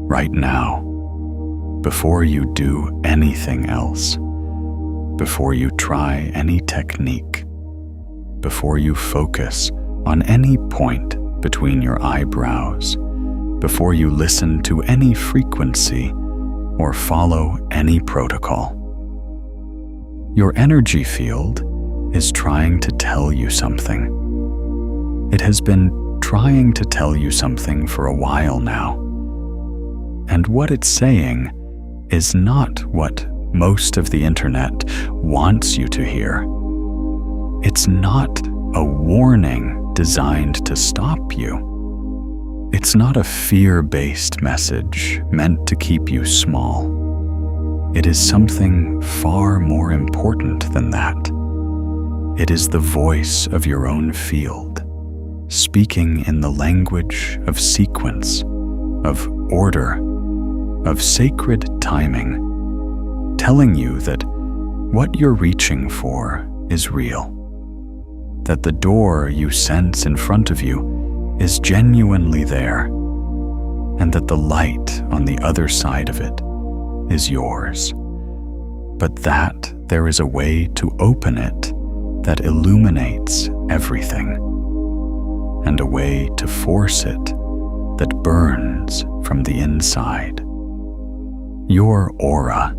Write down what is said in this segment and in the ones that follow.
right now, before you do anything else, before you try any technique, before you focus on any point between your eyebrows, before you listen to any frequency or follow any protocol. Your energy field is trying to tell you something. It has been trying to tell you something for a while now. And what it's saying is not what most of the internet wants you to hear. It's not a warning designed to stop you. It's not a fear-based message meant to keep you small. It is something far more important than that. It is the voice of your own field, speaking in the language of sequence, of order, of sacred timing, telling you that what you're reaching for is real, that the door you sense in front of you is genuinely there, and that the light on the other side of it is yours, but that there is a way to open it that illuminates everything, and a way to force it that burns from the inside. Your aura,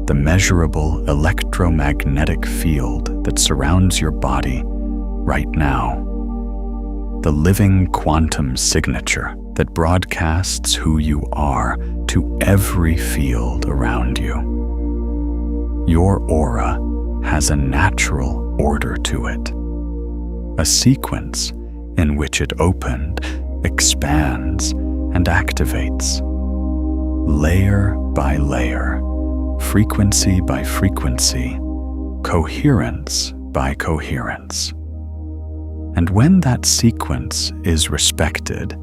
the measurable electromagnetic field that surrounds your body right now, the living quantum signature that broadcasts who you are to every field around you. Your aura has a natural order to it, a sequence in which it opened, expands, and activates, layer by layer, frequency by frequency, coherence by coherence. And when that sequence is respected,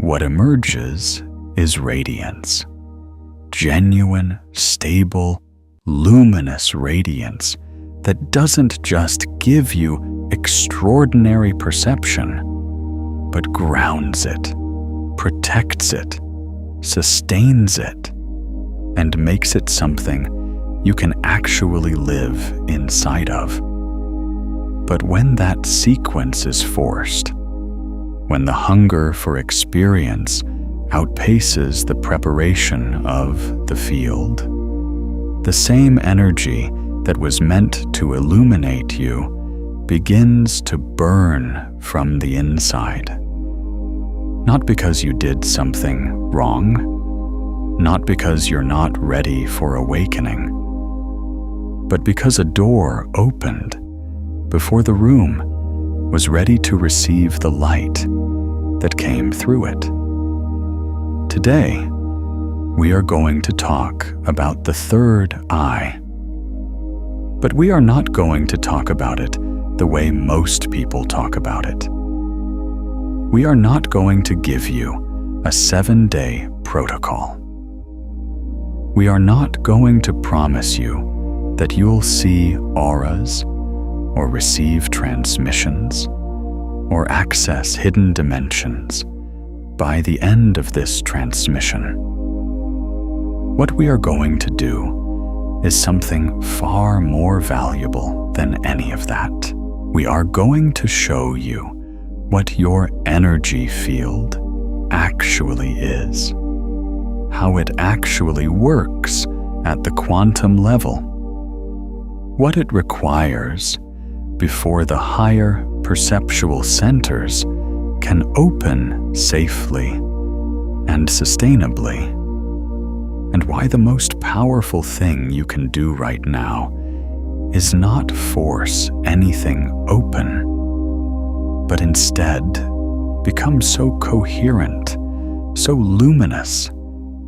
what emerges is radiance. Genuine, stable, luminous radiance that doesn't just give you extraordinary perception, but grounds it, protects it, sustains it, and makes it something you can actually live inside of. But when that sequence is forced, when the hunger for experience outpaces the preparation of the field, the same energy that was meant to illuminate you begins to burn from the inside. Not because you did something wrong, not because you're not ready for awakening, but because a door opened before the room was ready to receive the light that came through it. Today, we are going to talk about the third eye. But we are not going to talk about it the way most people talk about it. We are not going to give you a 7-day protocol. We are not going to promise you that you'll see auras, or receive transmissions, or access hidden dimensions by the end of this transmission. What we are going to do is something far more valuable than any of that. We are going to show you what your energy field actually is, how it actually works at the quantum level, what it requires before the higher perceptual centers can open safely and sustainably, and why the most powerful thing you can do right now is not force anything open, but instead become so coherent, so luminous,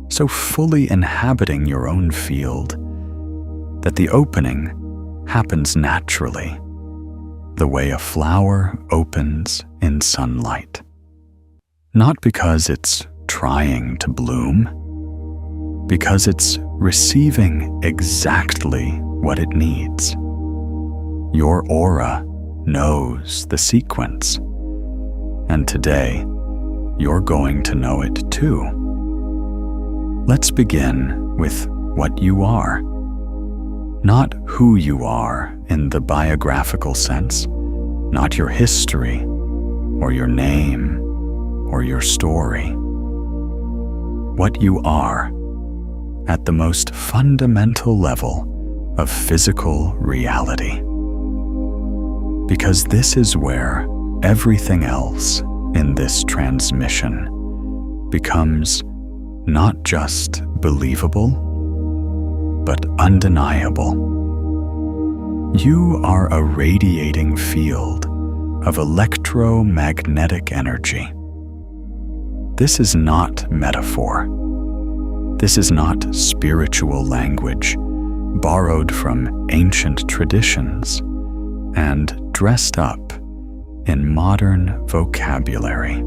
so fully inhabiting your own field that the opening happens naturally, the way a flower opens in sunlight. Not because it's trying to bloom, because it's receiving exactly what it needs. Your aura knows the sequence, and today you're going to know it too. Let's begin with what you are. Not who you are in the biographical sense, not your history, or your name, or your story. What you are at the most fundamental level of physical reality. Because this is where everything else in this transmission becomes not just believable, but undeniable. You are a radiating field of electromagnetic energy. This is not metaphor. This is not spiritual language borrowed from ancient traditions and dressed up in modern vocabulary.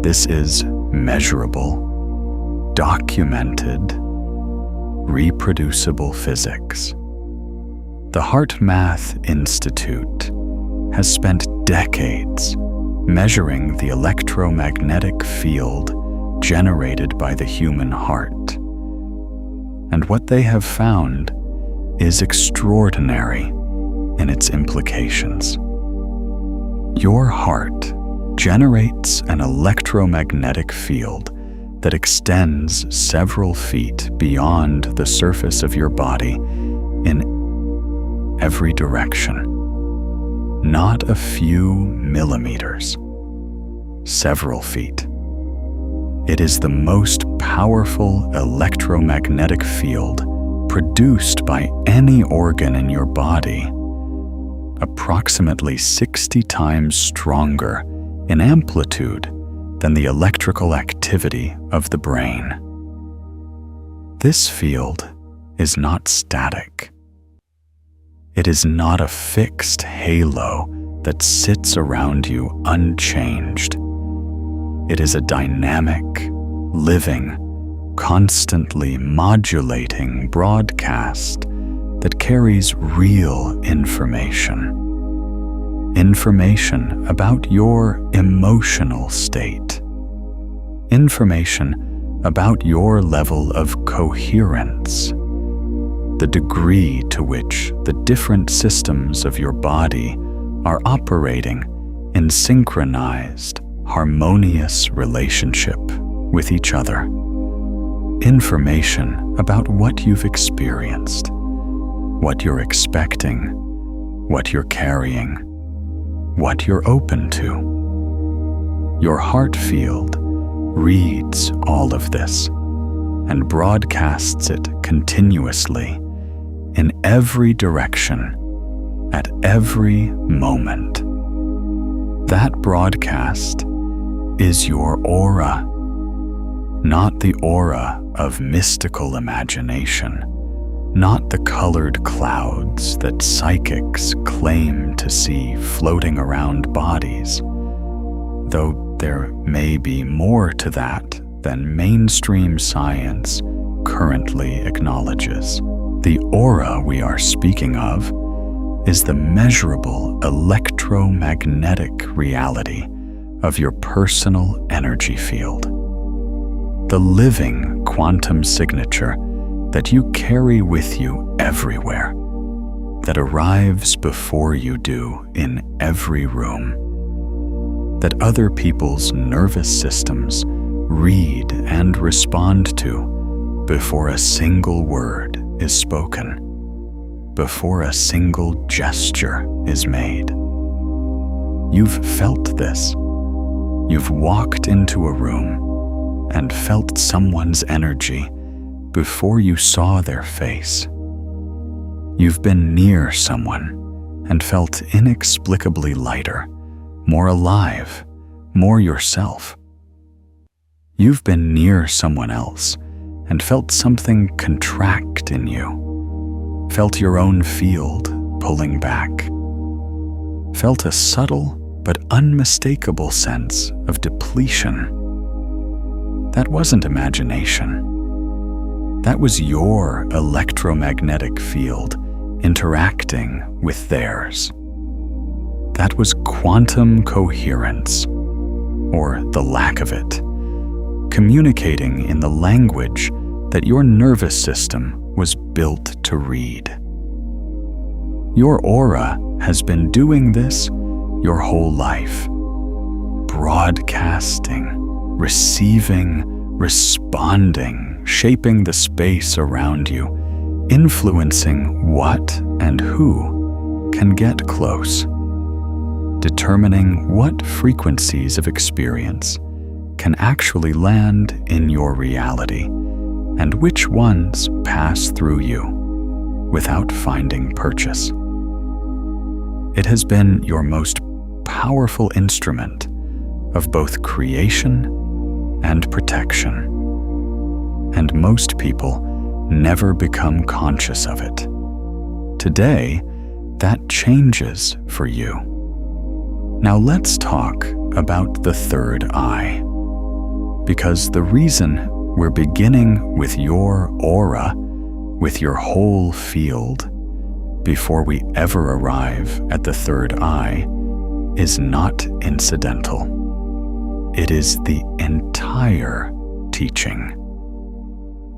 This is measurable, documented, reproducible physics. The HeartMath Institute has spent decades measuring the electromagnetic field generated by the human heart. And what they have found is extraordinary in its implications. Your heart generates an electromagnetic field that extends several feet beyond the surface of your body in every direction. Not a few millimeters, several feet. It is the most powerful electromagnetic field produced by any organ in your body, approximately 60 times stronger in amplitude than the electrical activity of the brain. This field is not static. It is not a fixed halo that sits around you unchanged. It is a dynamic, living, constantly modulating broadcast that carries real information. Information about your emotional state. Information about your level of coherence. The degree to which the different systems of your body are operating in synchronized, harmonious relationship with each other. Information about what you've experienced, what you're expecting, what you're carrying, what you're open to. Your heart field reads all of this and broadcasts it continuously in every direction at every moment. That broadcast is your aura, not the aura of mystical imagination, not the colored clouds that psychics claim to see floating around bodies, though there may be more to that than mainstream science currently acknowledges. The aura we are speaking of is the measurable electromagnetic reality of your personal energy field. The living quantum signature that you carry with you everywhere, that arrives before you do in every room, that other people's nervous systems read and respond to before a single word is spoken, before a single gesture is made. You've felt this. You've walked into a room and felt someone's energy before you saw their face. You've been near someone and felt inexplicably lighter, more alive, more yourself. You've been near someone else and felt something contract in you, felt your own field pulling back, felt a subtle but unmistakable sense of depletion. That wasn't imagination. That was your electromagnetic field interacting with theirs. That was quantum coherence, or the lack of it, communicating in the language that your nervous system was built to read. Your aura has been doing this your whole life, broadcasting, receiving, responding, shaping the space around you, influencing what and who can get close, determining what frequencies of experience can actually land in your reality and which ones pass through you without finding purchase. It has been your most powerful instrument of both creation and protection, and most people never become conscious of it. Today, that changes for you. Now let's talk about the third eye, because the reason we're beginning with your aura, with your whole field, before we ever arrive at the third eye, is not incidental. It is the entire teaching.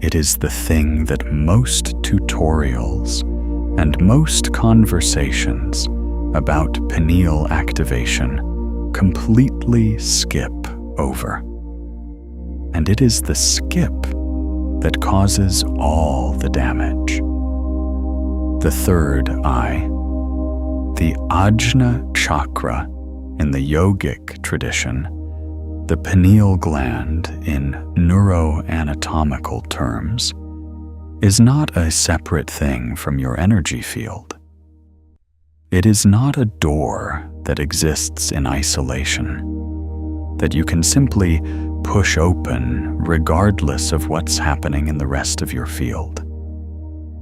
It is the thing that most tutorials and most conversations about pineal activation completely skip over. And it is the skip that causes all the damage. The third eye, the Ajna chakra in the yogic tradition, the pineal gland in neuroanatomical terms, is not a separate thing from your energy field. It is not a door that exists in isolation, that you can simply push open regardless of what's happening in the rest of your field.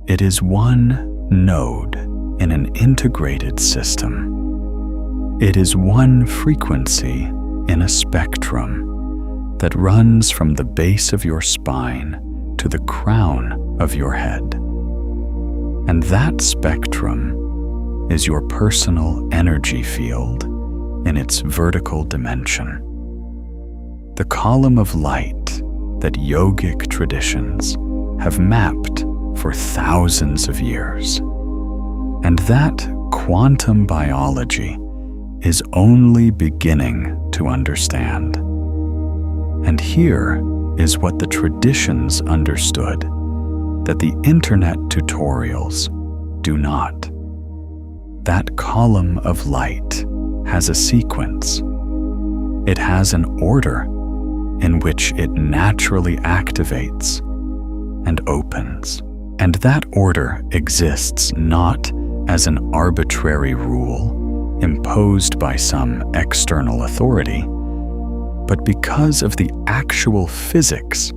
It is one node in an integrated system. It is one frequency in a spectrum that runs from the base of your spine to the crown of your head. And that spectrum is your personal energy field in its vertical dimension. The column of light that yogic traditions have mapped for thousands of years. And that quantum biology is only beginning to understand. And here is what the traditions understood that the internet tutorials do not. That column of light has a sequence. It has an order in which it naturally activates and opens. And that order exists not as an arbitrary rule imposed by some external authority, but because of the actual physics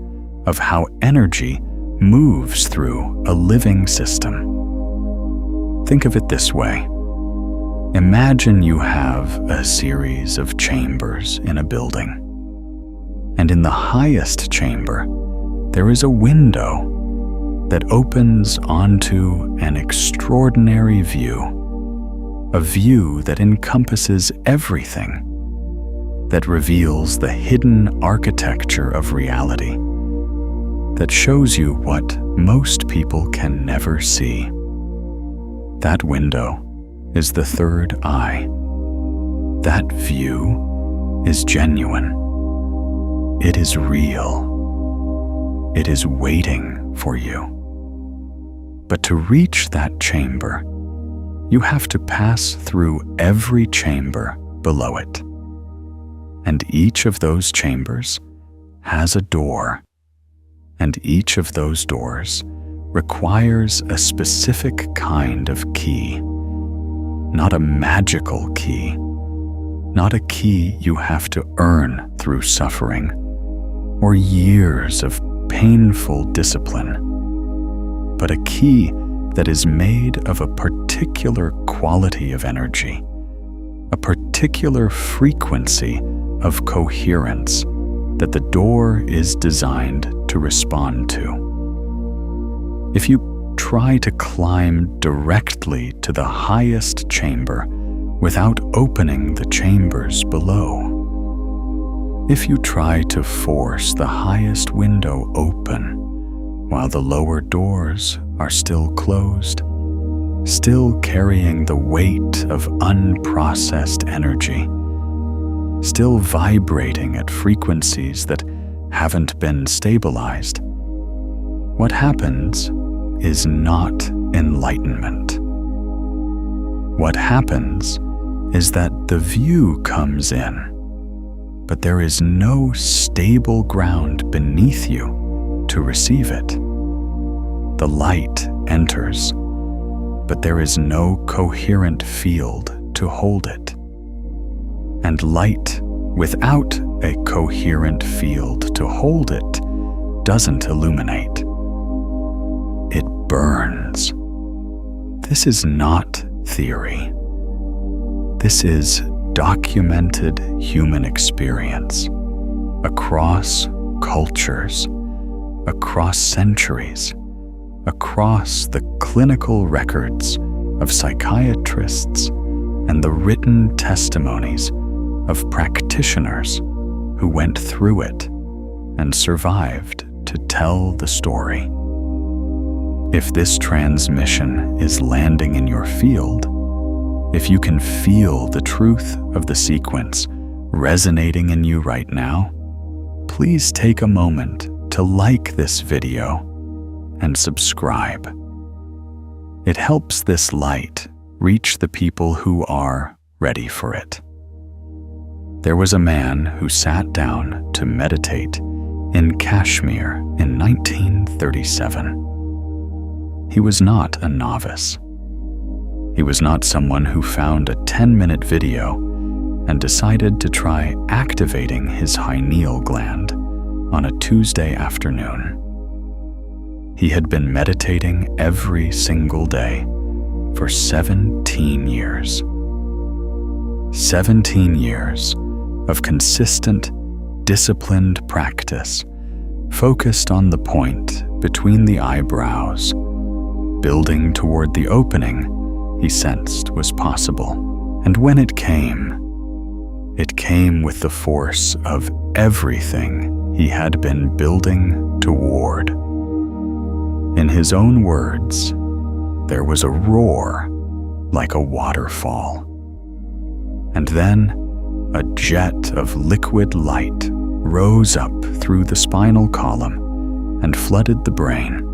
of how energy moves through a living system. Think of it this way. Imagine you have a series of chambers in a building, and in the highest chamber, there is a window that opens onto an extraordinary view, a view that encompasses everything, that reveals the hidden architecture of reality, that shows you what most people can never see. That window is the third eye. That view is genuine. It is real. It is waiting for you. But to reach that chamber, you have to pass through every chamber below it. And each of those chambers has a door, and each of those doors requires a specific kind of key. Not a magical key, not a key you have to earn through suffering or years of painful discipline, but a key that is made of a particular quality of energy, a particular frequency of coherence that the door is designed to respond to. If you try to climb directly to the highest chamber without opening the chambers below, if you try to force the highest window open while the lower doors are still closed, still carrying the weight of unprocessed energy, still vibrating at frequencies that haven't been stabilized, what happens is not enlightenment. What happens is that the view comes in, but there is no stable ground beneath you to receive it. The light enters, but there is no coherent field to hold it. And light without a coherent field to hold it doesn't illuminate. It burns. This is not theory. This is documented human experience across cultures, across centuries, across the clinical records of psychiatrists and the written testimonies of practitioners who went through it and survived to tell the story. If this transmission is landing in your field, if you can feel the truth of the sequence resonating in you right now, please take a moment to like this video and subscribe. It helps this light reach the people who are ready for it. There was a man who sat down to meditate in Kashmir in 1937. He was not a novice. He was not someone who found a 10-minute video and decided to try activating his pineal gland on a Tuesday afternoon. He had been meditating every single day for 17 years. 17 years of consistent, disciplined practice, focused on the point between the eyebrows, building toward the opening he sensed was possible. And when it came with the force of everything he had been building toward. In his own words, there was a roar like a waterfall. And then a jet of liquid light rose up through the spinal column and flooded the brain.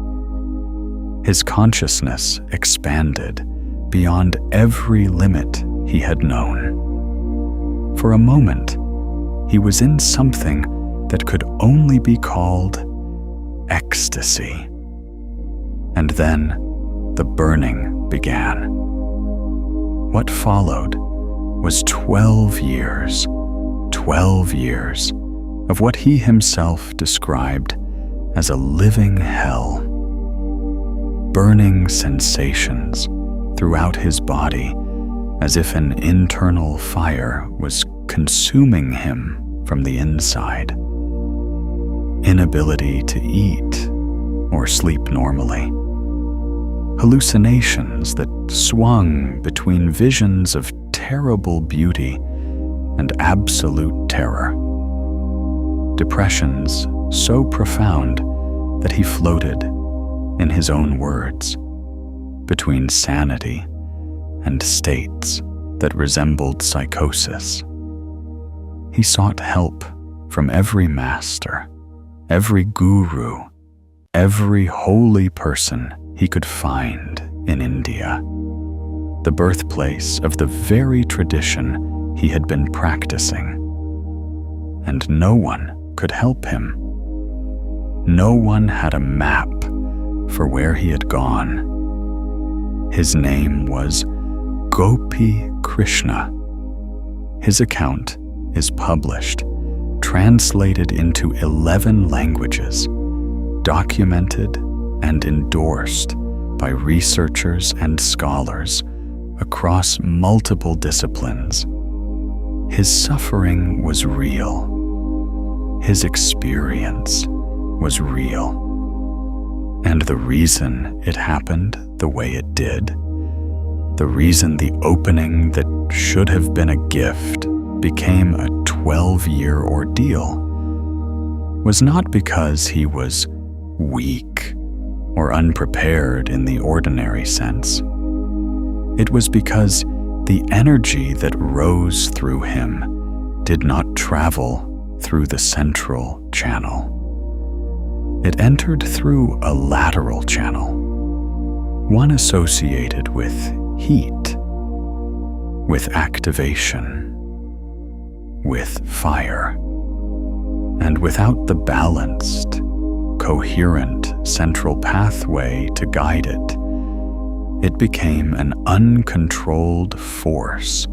His consciousness expanded beyond every limit he had known. For a moment, he was in something that could only be called ecstasy. And then the burning began. What followed was 12 years of what he himself described as a living hell. Burning sensations throughout his body, as if an internal fire was consuming him from the inside. Inability to eat or sleep normally. Hallucinations that swung between visions of terrible beauty and absolute terror. Depressions so profound that he floated, in his own words, between sanity and states that resembled psychosis. He sought help from every master, every guru, every holy person he could find in India, the birthplace of the very tradition he had been practicing. And no one could help him. No one had a map for where he had gone. His name was Gopi Krishna. His account is published, translated into 11 languages, documented and endorsed by researchers and scholars across multiple disciplines. His suffering was real. His experience was real. And the reason it happened the way it did, the reason the opening that should have been a gift became a 12-year ordeal was not because he was weak or unprepared in the ordinary sense. It was because the energy that rose through him did not travel through the central channel. It entered through a lateral channel, one associated with heat, with activation, with fire. And without the balanced, coherent central pathway to guide it, it became an uncontrolled force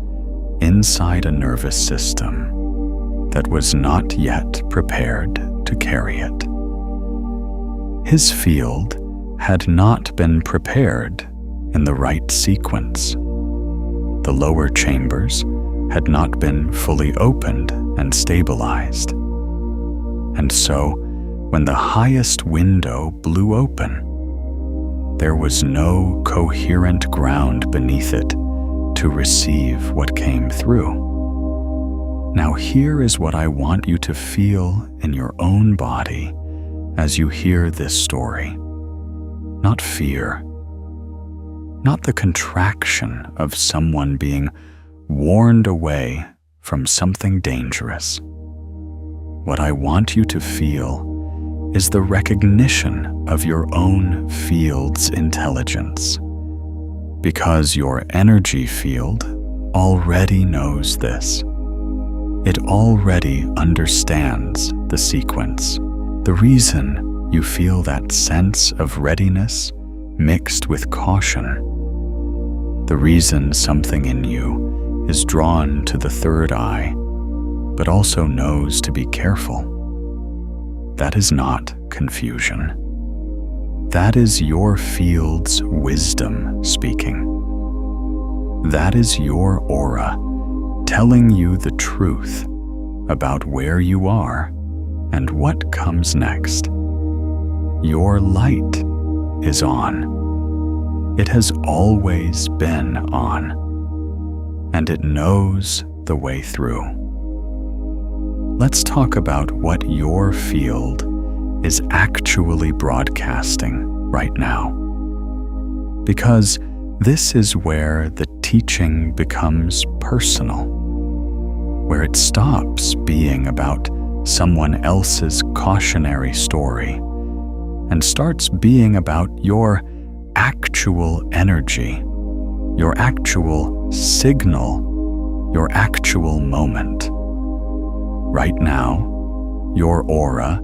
inside a nervous system that was not yet prepared to carry it. His field had not been prepared in the right sequence. The lower chambers had not been fully opened and stabilized. And so, when the highest window blew open, there was no coherent ground beneath it to receive what came through. Now here is what I want you to feel in your own body as you hear this story. Not fear, not the contraction of someone being warned away from something dangerous. What I want you to feel is the recognition of your own field's intelligence, because your energy field already knows this. It already understands the sequence. The reason you feel that sense of readiness mixed with caution, the reason something in you is drawn to the third eye, but also knows to be careful, that is not confusion. That is your field's wisdom speaking. That is your aura telling you the truth about where you are and what comes next. Your light is on. It has always been on, and it knows the way through. Let's talk about what your field is actually broadcasting right now. Because this is where the teaching becomes personal, where it stops being about someone else's cautionary story and starts being about your actual energy, your actual signal, your actual moment. Right now, your aura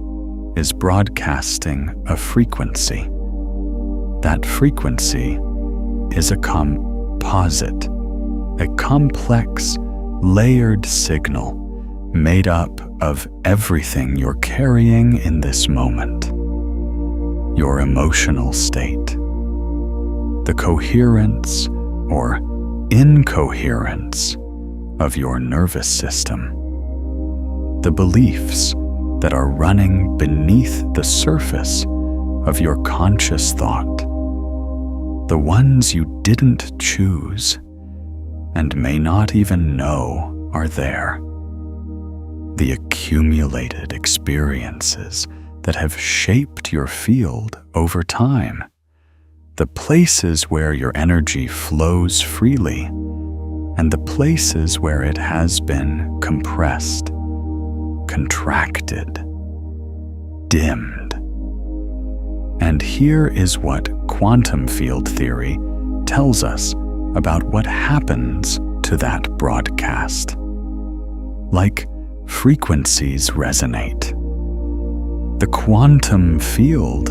is broadcasting a frequency. That frequency is a composite, a complex, layered signal made up of everything you're carrying in this moment. Your emotional state, the coherence or incoherence of your nervous system, the beliefs that are running beneath the surface of your conscious thought, the ones you didn't choose and may not even know are there, the accumulated experiences that have shaped your field over time, the places where your energy flows freely, and the places where it has been compressed, contracted, dimmed. And here is what quantum field theory tells us about what happens to that broadcast. Like frequencies resonate. The quantum field,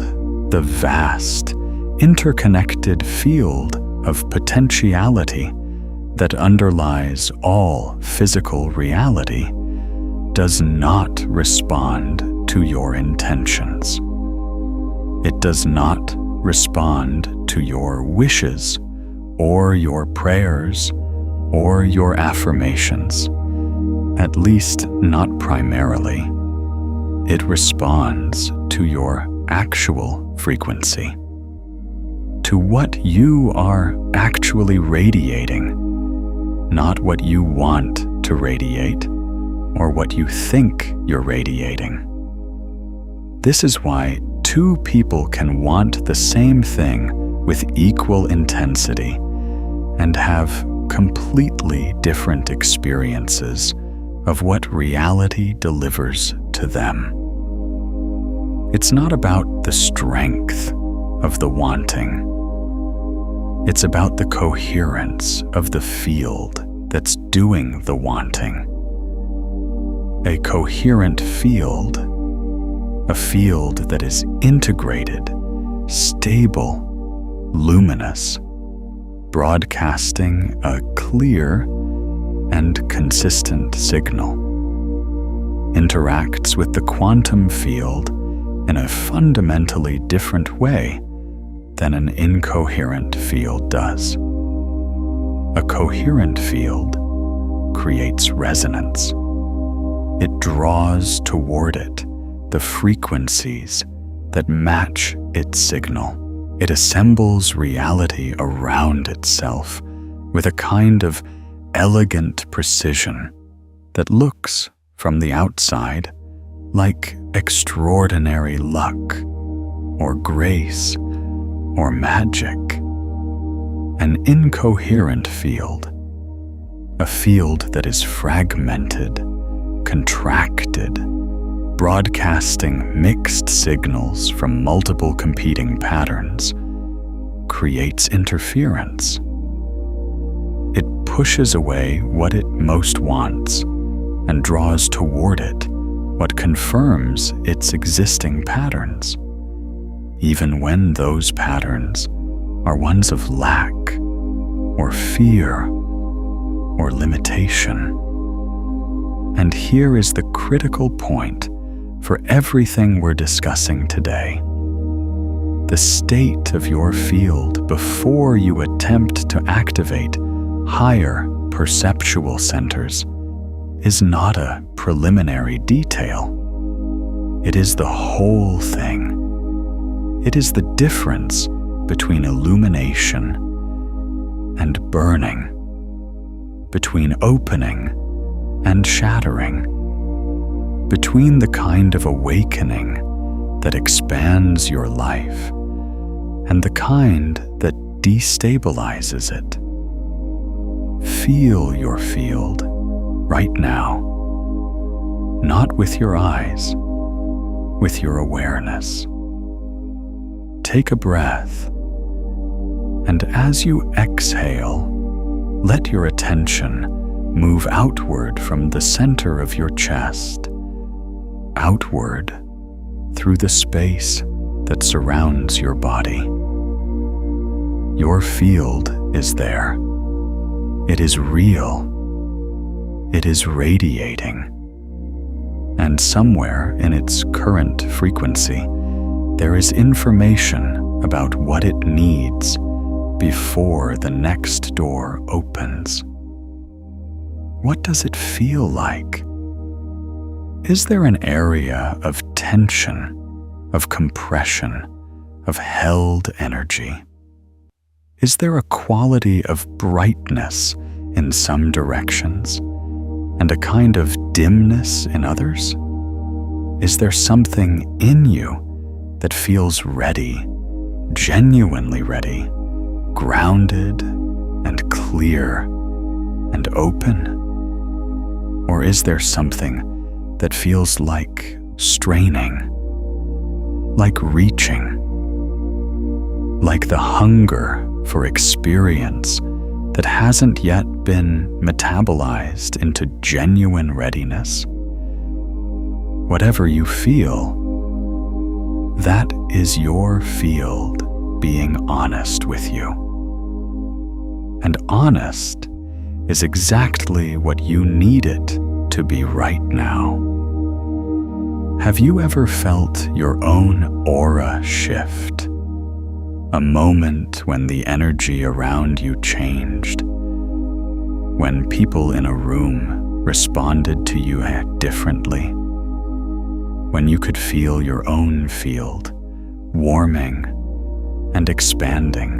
the vast, interconnected field of potentiality that underlies all physical reality, does not respond to your intentions. It does not respond to your wishes or your prayers or your affirmations, at least not primarily. It responds to your actual frequency, to what you are actually radiating, not what you want to radiate or what you think you're radiating. This is why two people can want the same thing with equal intensity and have completely different experiences of what reality delivers to them. It's not about the strength of the wanting. It's about the coherence of the field that's doing the wanting. A coherent field, a field that is integrated, stable, luminous, broadcasting a clear and consistent signal, interacts with the quantum field in a fundamentally different way than an incoherent field does. A coherent field creates resonance. It draws toward it the frequencies that match its signal. It assembles reality around itself with a kind of elegant precision that looks, from the outside, like extraordinary luck, or grace, or magic. An incoherent field, a field that is fragmented, contracted, broadcasting mixed signals from multiple competing patterns, creates interference. It pushes away what it most wants and draws toward it what confirms its existing patterns, even when those patterns are ones of lack, or fear, or limitation. And here is the critical point for everything we're discussing today. The state of your field before you attempt to activate higher perceptual centers is not a preliminary detail. It is the whole thing. It is the difference between illumination and burning, between opening and shattering, between the kind of awakening that expands your life and the kind that destabilizes it. Feel your field right now, not with your eyes, with your awareness. Take a breath, and as you exhale, let your attention move outward from the center of your chest, outward through the space that surrounds your body. Your field is there. It is real. It is radiating. And somewhere in its current frequency, there is information about what it needs before the next door opens. What does it feel like? Is there an area of tension, of compression, of held energy? Is there a quality of brightness in some directions and a kind of dimness in others? Is there something in you that feels ready, genuinely ready, grounded and clear and open? Or is there something that feels like straining, like reaching, like the hunger for experience that hasn't yet been metabolized into genuine readiness? Whatever you feel, that is your field being honest with you. And honest is exactly what you need it to be right now. Have you ever felt your own aura shift? A moment when the energy around you changed? When people in a room responded to you differently? When you could feel your own field warming and expanding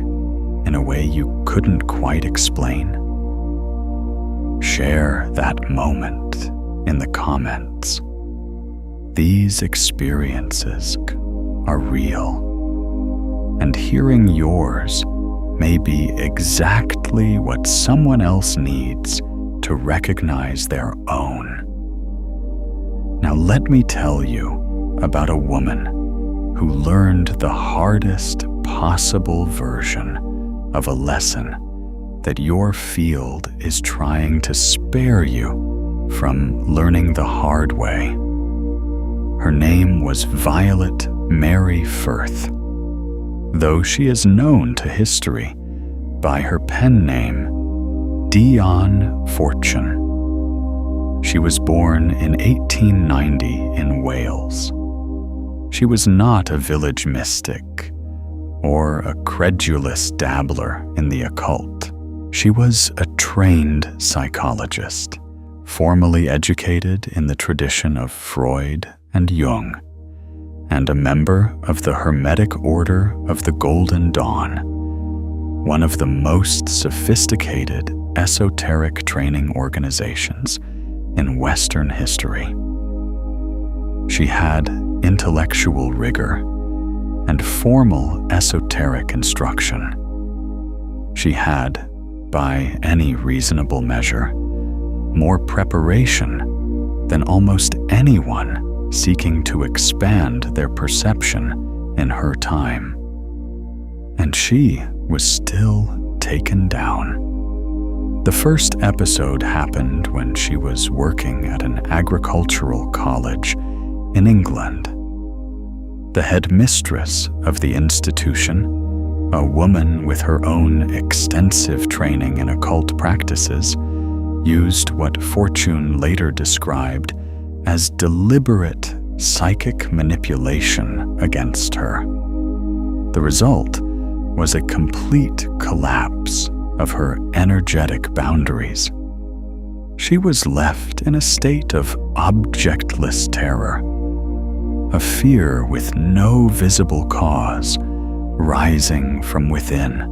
in a way you couldn't quite explain? Share that moment in the comments. These experiences are real, and hearing yours may be exactly what someone else needs to recognize their own. Now let me tell you about a woman who learned the hardest possible version of a lesson that your field is trying to spare you from learning the hard way. Her name was Violet Mary Firth, though she is known to history by her pen name, Dion Fortune. She was born in 1890 in Wales. She was not a village mystic or a credulous dabbler in the occult. She was a trained psychologist, formally educated in the tradition of Freud and Jung, and a member of the Hermetic Order of the Golden Dawn, one of the most sophisticated esoteric training organizations in Western history. She had intellectual rigor and formal esoteric instruction. She had, by any reasonable measure, more preparation than almost anyone seeking to expand their perception in her time. And she was still taken down. The first episode happened when she was working at an agricultural college in England. The headmistress of the institution, a woman with her own extensive training in occult practices, used what Fortune later described as deliberate psychic manipulation against her. The result was a complete collapse of her energetic boundaries. She was left in a state of objectless terror, a fear with no visible cause, rising from within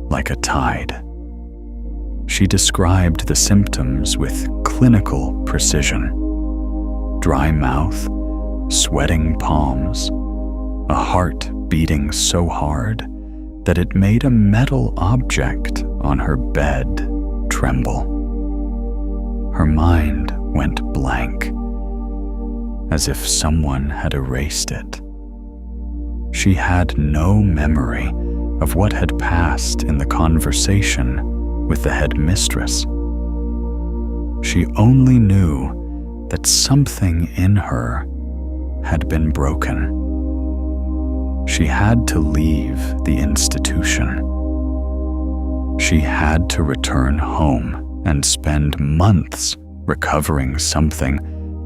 like a tide. She described the symptoms with clinical precision: dry mouth, sweating palms, a heart beating so hard that it made a metal object on her bed tremble. Her mind went blank, as if someone had erased it. She had no memory of what had passed in the conversation with the headmistress. She only knew that something in her had been broken. She had to leave the institution. She had to return home and spend months recovering something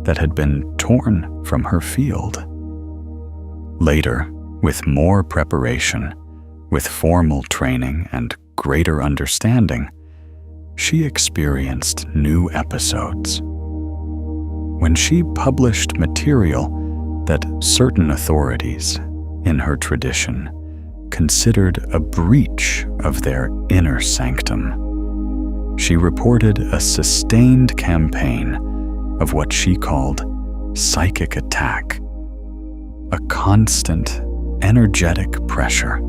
that had been torn from her field. Later, with more preparation, with formal training and greater understanding, she experienced new episodes. When she published material that certain authorities in her tradition considered a breach of their inner sanctum, she reported a sustained campaign of what she called psychic attack, a constant energetic pressure,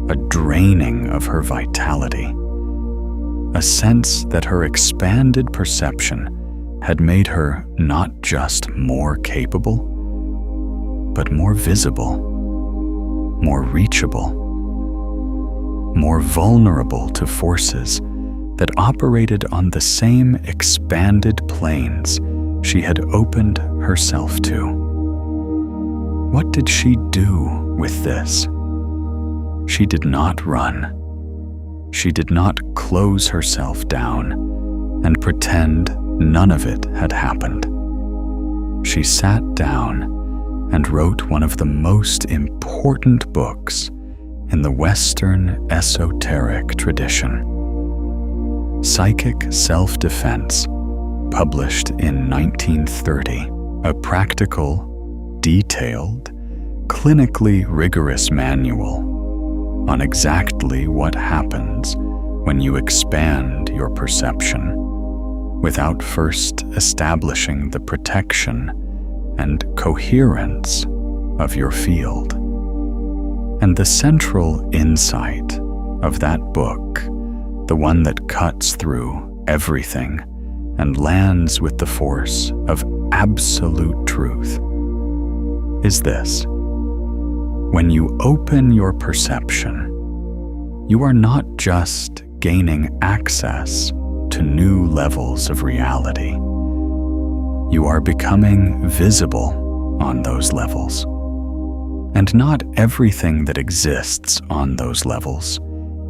a draining of her vitality, a sense that her expanded perception had made her not just more capable, but more visible, more reachable, more vulnerable to forces that operated on the same expanded planes she had opened herself to. What did she do with this? She did not run. She did not close herself down and pretend none of it had happened. She sat down and wrote one of the most important books in the Western esoteric tradition, Psychic Self-Defense, published in 1930, a practical, detailed, clinically rigorous manual on exactly what happens when you expand your perception. without first establishing the protection and coherence of your field. And the central insight of that book, the one that cuts through everything and lands with the force of absolute truth, is this: when you open your perception, you are not just gaining access to new levels of reality. You are becoming visible on those levels. And not everything that exists on those levels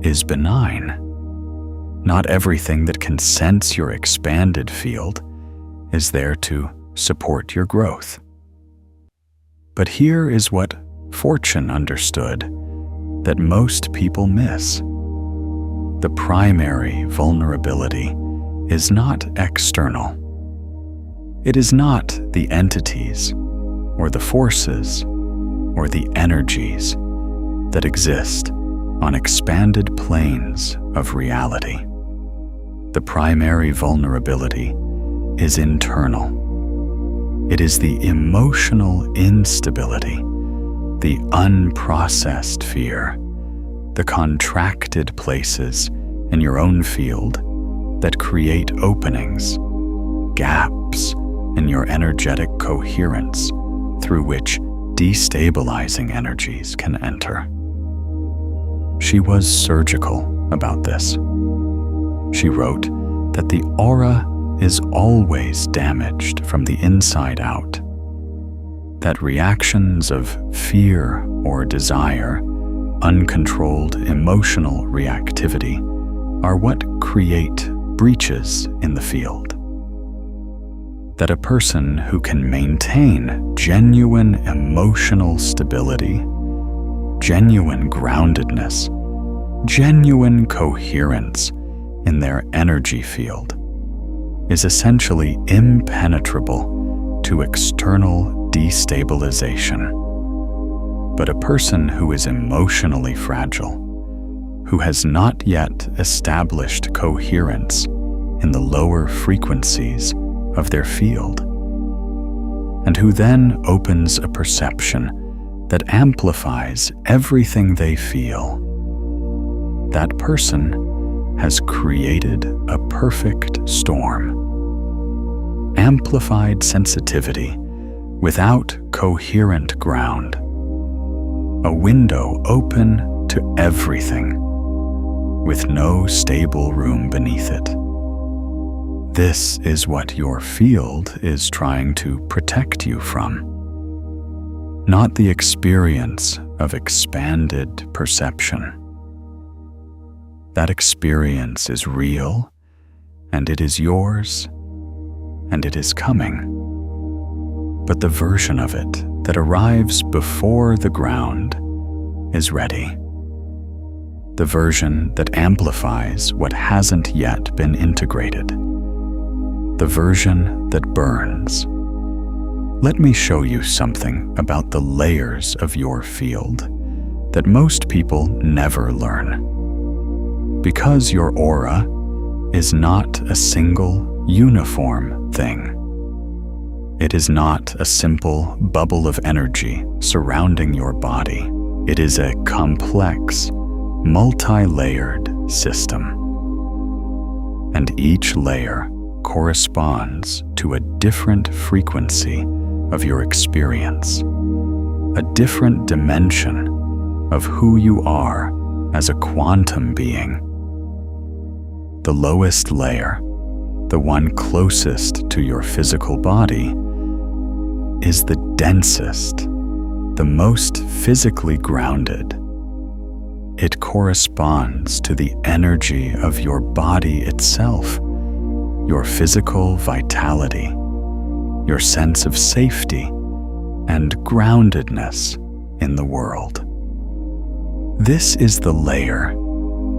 is benign. Not everything that can sense your expanded field is there to support your growth. But here is what Fortune understood that most people miss. The primary vulnerability is not external. It is not the entities or the forces or the energies that exist on expanded planes of reality. The primary vulnerability is internal. It is the emotional instability, the unprocessed fear, the contracted places in your own field that create openings, gaps in your energetic coherence through which destabilizing energies can enter. She was surgical about this. She wrote that the aura is always damaged from the inside out, that reactions of fear or desire, uncontrolled emotional reactivity, are what create breaches in the field. That a person who can maintain genuine emotional stability, genuine groundedness, genuine coherence in their energy field is essentially impenetrable to external destabilization. But a person who is emotionally fragile, who has not yet established coherence in the lower frequencies of their field, and who then opens a perception that amplifies everything they feel, that person has created a perfect storm. Amplified sensitivity without coherent ground. A window open to everything, with no stable room beneath it. This is what your field is trying to protect you from. Not the experience of expanded perception. That experience is real, and it is yours, and it is coming. But the version of it that arrives before the ground is ready. The version that amplifies what hasn't yet been integrated. The version that burns. Let me show you something about the layers of your field that most people never learn. Because your aura is not a single, uniform thing. It is not a simple bubble of energy surrounding your body. It is a complex, multi-layered system. And each layer corresponds to a different frequency of your experience, a different dimension of who you are as a quantum being. The lowest layer, the one closest to your physical body, is the densest, the most physically grounded. It corresponds to the energy of your body itself, your physical vitality, your sense of safety and groundedness in the world. This is the layer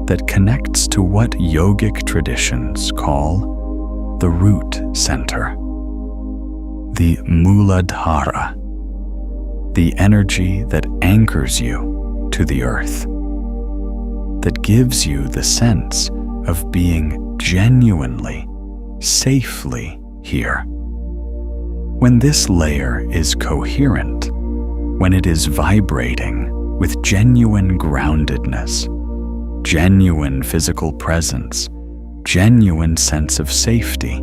that connects to what yogic traditions call the root center, the Muladhara, the energy that anchors you to the earth, that gives you the sense of being genuinely safely here. When this layer is coherent, when it is vibrating with genuine groundedness, genuine physical presence, genuine sense of safety,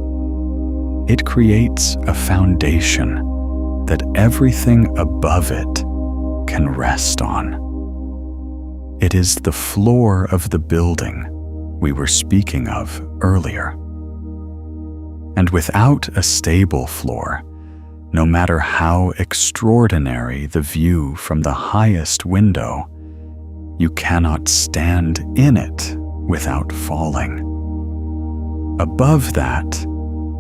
it creates a foundation that everything above it can rest on. It is the floor of the building we were speaking of earlier. And without a stable floor, no matter how extraordinary the view from the highest window, you cannot stand in it without falling. Above that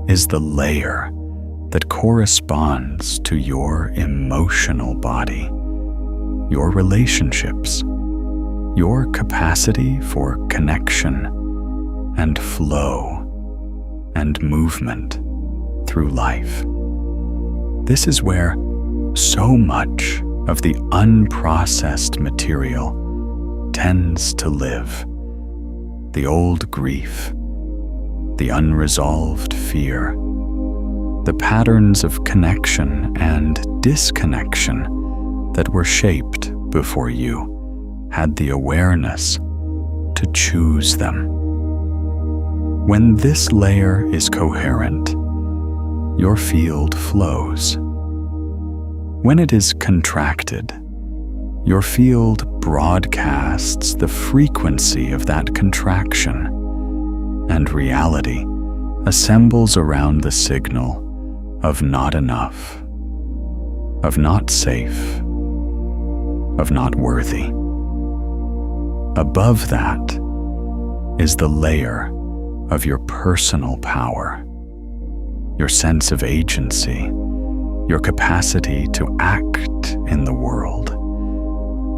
is the layer that corresponds to your emotional body, your relationships, your capacity for connection and flow and movement through life. This is where so much of the unprocessed material tends to live. The old grief, the unresolved fear, the patterns of connection and disconnection that were shaped before you had the awareness to choose them. When this layer is coherent, your field flows. When it is contracted, your field broadcasts the frequency of that contraction, and reality assembles around the signal of not enough, of not safe, of not worthy. Above that is the layer of your personal power, your sense of agency, your capacity to act in the world,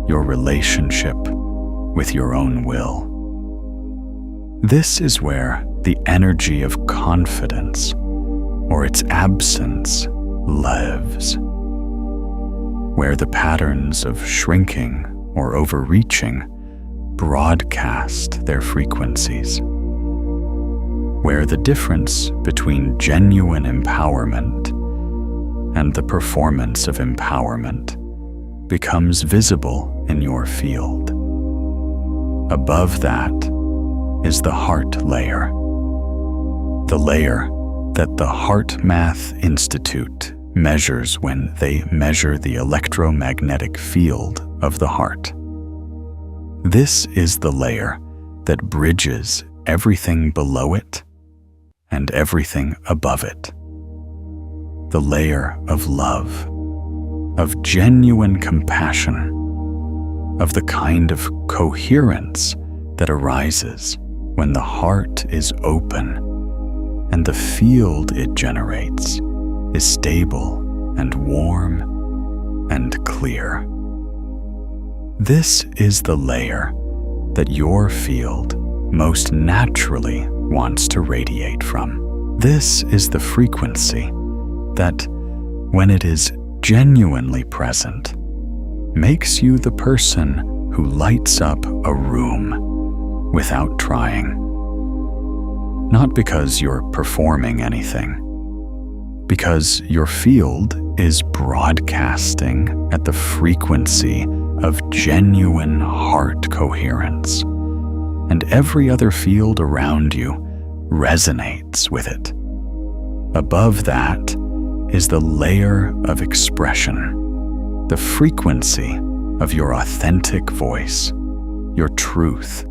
your relationship with your own will. This is where the energy of confidence, or its absence, lives, where the patterns of shrinking or overreaching broadcast their frequencies, where the difference between genuine empowerment and the performance of empowerment becomes visible in your field. Above that is the heart layer, the layer that the Heart Math Institute measures when they measure the electromagnetic field of the heart. This is the layer that bridges everything below it and everything above it. The layer of love, of genuine compassion, of the kind of coherence that arises when the heart is open and the field it generates is stable and warm and clear. This is the layer that your field most naturally wants to radiate from. This is the frequency that, when it is genuinely present, makes you the person who lights up a room without trying. Not because you're performing anything, because your field is broadcasting at the frequency of genuine heart coherence, and every other field around you resonates with it. Above that is the layer of expression, the frequency of your authentic voice, your truth,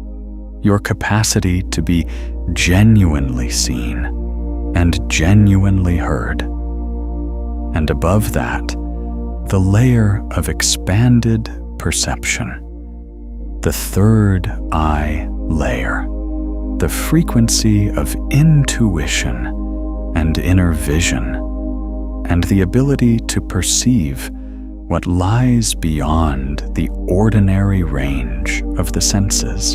your capacity to be genuinely seen and genuinely heard. And above that, the layer of expanded perception, the third eye layer, the frequency of intuition and inner vision, and the ability to perceive what lies beyond the ordinary range of the senses.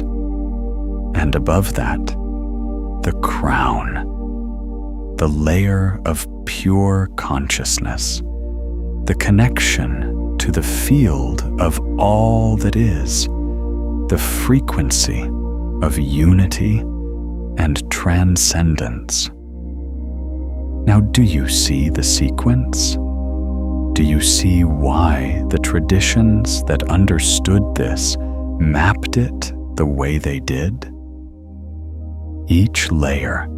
And above that, the crown, the layer of pure consciousness, the connection to the field of all that is, the frequency of unity and transcendence. Now, do you see the sequence? Do you see why the traditions that understood this mapped it the way they did? Each layer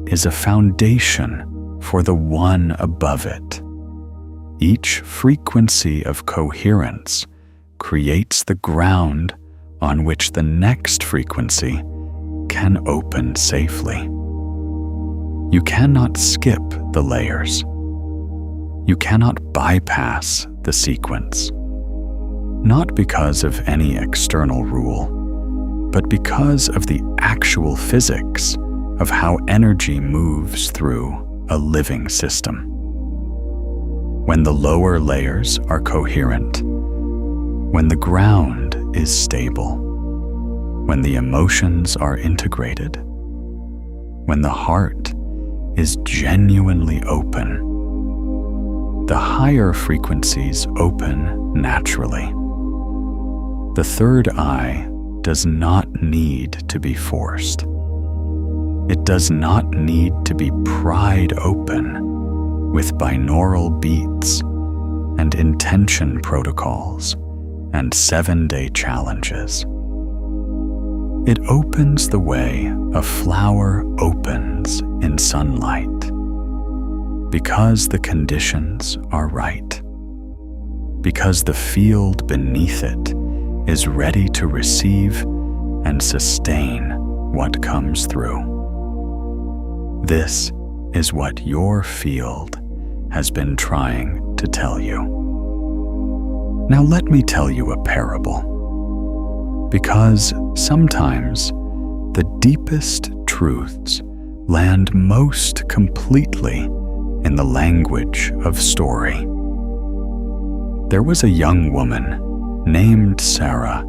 is a foundation for the one above it. Each frequency of coherence creates the ground on which the next frequency can open safely. You cannot skip the layers. You cannot bypass the sequence. Not because of any external rule, but because of the actual physics of how energy moves through a living system. When the lower layers are coherent, when the ground is stable, when the emotions are integrated, when the heart is genuinely open, the higher frequencies open naturally. The third eye does not need to be forced. It does not need to be pried open with binaural beats and intention protocols and 7-day challenges. It opens the way a flower opens in sunlight, because the conditions are right, because the field beneath it is ready to receive and sustain what comes through. This is what your field has been trying to tell you. Now let me tell you a parable, because sometimes the deepest truths land most completely in the language of story. There was a young woman named Sarah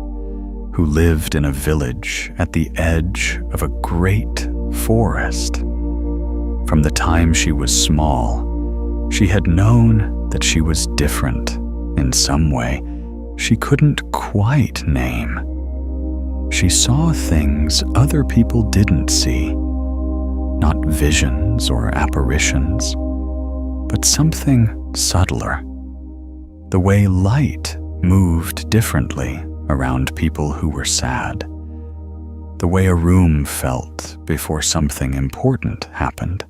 who lived in a village at the edge of a great forest. From the time she was small, she had known that she was different in some way she couldn't quite name. She saw things other people didn't see, not visions or apparitions, but something subtler. The way light moved differently around people who were sad. The way a room felt before something important happened.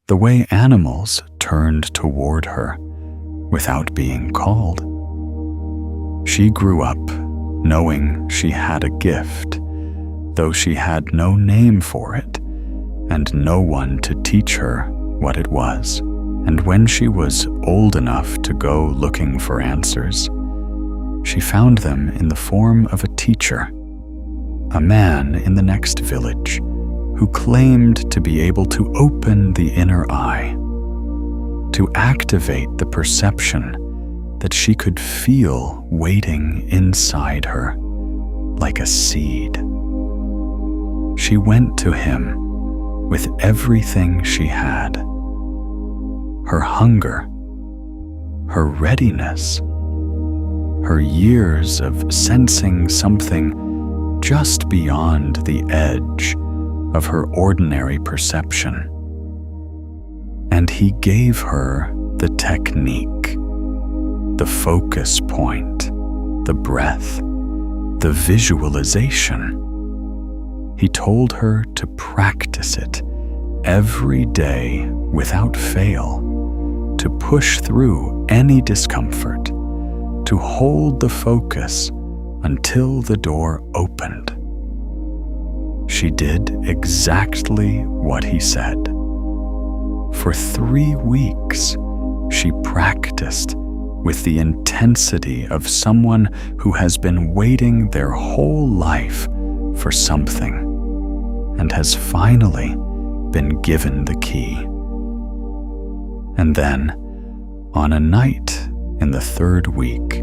The way animals turned toward her without being called. She grew up knowing she had a gift, though she had no name for it and no one to teach her what it was. And when she was old enough to go looking for answers, she found them in the form of a teacher, a man in the next village who claimed to be able to open the inner eye, to activate the perception that she could feel waiting inside her like a seed. She went to him with everything she had, her hunger, her readiness, her years of sensing something just beyond the edge of her ordinary perception. And he gave her the technique, the focus point, the breath, the visualization. He told her to practice it every day without fail, to push through any discomfort, to hold the focus until the door opened. She did exactly what he said. For 3 weeks, she practiced with the intensity of someone who has been waiting their whole life for something and has finally been given the key. And then, on a night in the 3rd week,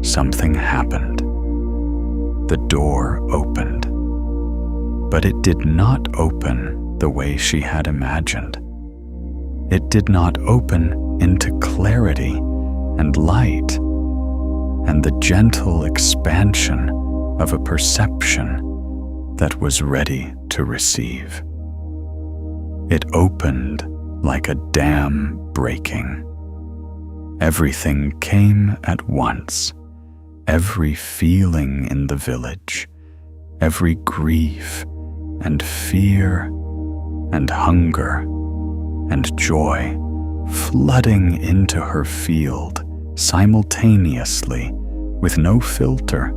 something happened. The door opened, but it did not open the way she had imagined. It did not open into clarity and light and the gentle expansion of a perception that was ready to receive. It opened like a dam breaking. Everything came at once, every feeling in the village, every grief and fear and hunger and joy flooding into her field simultaneously, with no filter,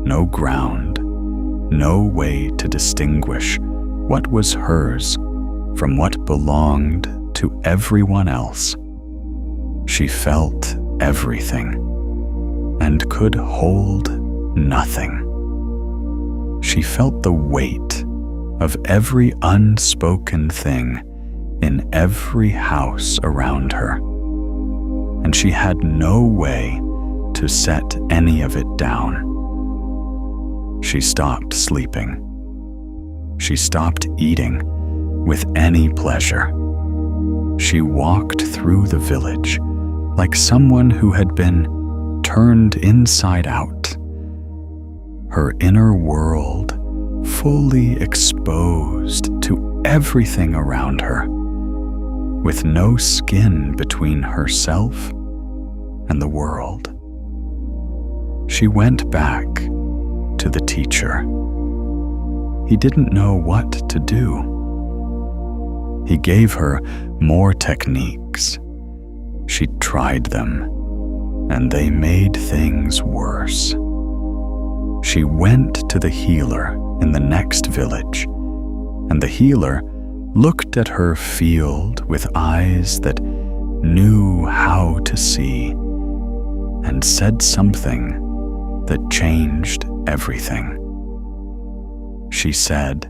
no ground, no way to distinguish what was hers from what belonged to everyone else. She felt everything and could hold nothing. She felt the weight of every unspoken thing in every house around her, and she had no way to set any of it down. She stopped sleeping. She stopped eating with any pleasure. She walked through the village like someone who had been turned inside out, her inner world fully exposed to everything around her, with no skin between herself and the world. She went back to the teacher. He didn't know what to do. He gave her more techniques. She tried them, and they made things worse. She went to the healer in the next village, and the healer looked at her field with eyes that knew how to see, and said something that changed everything. She said,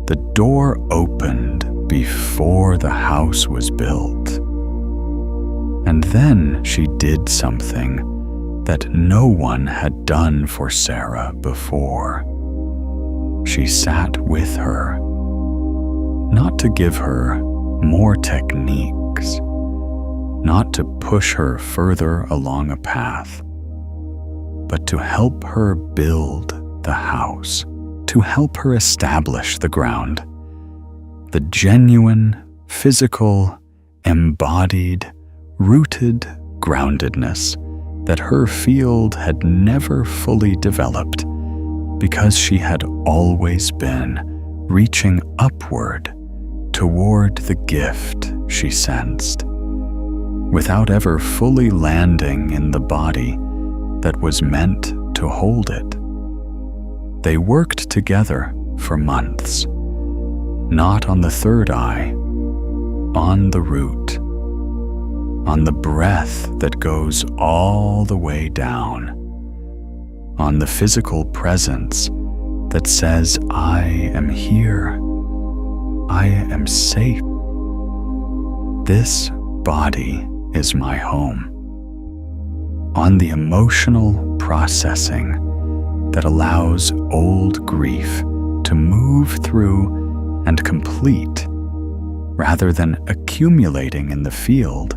"The door opened before the house was built." And then she did something that no one had done for Sarah before. She sat with her, not to give her more techniques, not to push her further along a path, but to help her build the house, to help her establish the ground, the genuine, physical, embodied, rooted groundedness that her field had never fully developed, because she had always been reaching upward toward the gift she sensed, without ever fully landing in the body that was meant to hold it. They worked together for months, not on the third eye, on the root, on the breath that goes all the way down, on the physical presence that says, "I am here, I am safe. This body is my home." On the emotional processing that allows old grief to move through and complete, rather than accumulating in the field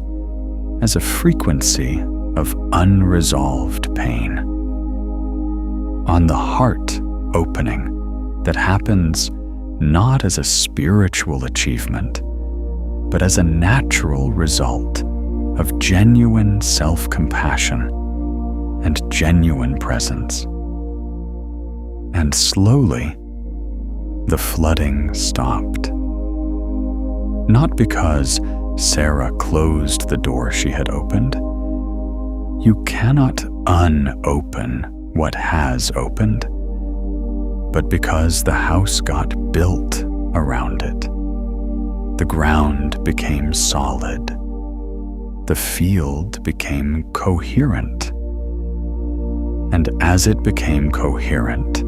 as a frequency of unresolved pain. On the heart opening that happens not as a spiritual achievement, but as a natural result of genuine self-compassion and genuine presence. And slowly, the flooding stopped. Not because Sarah closed the door she had opened. You cannot unopen what has opened, but because the house got built around it. The ground became solid. The field became coherent. And as it became coherent,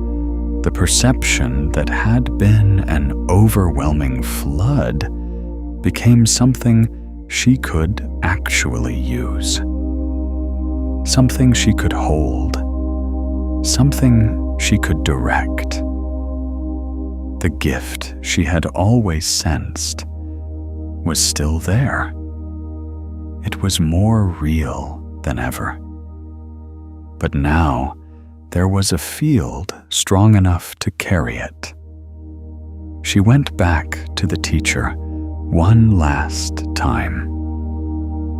the perception that had been an overwhelming flood became something she could actually use. Something she could hold. Something she could direct. The gift she had always sensed was still there. It was more real than ever. But now there was a field strong enough to carry it. She went back to the teacher one last time,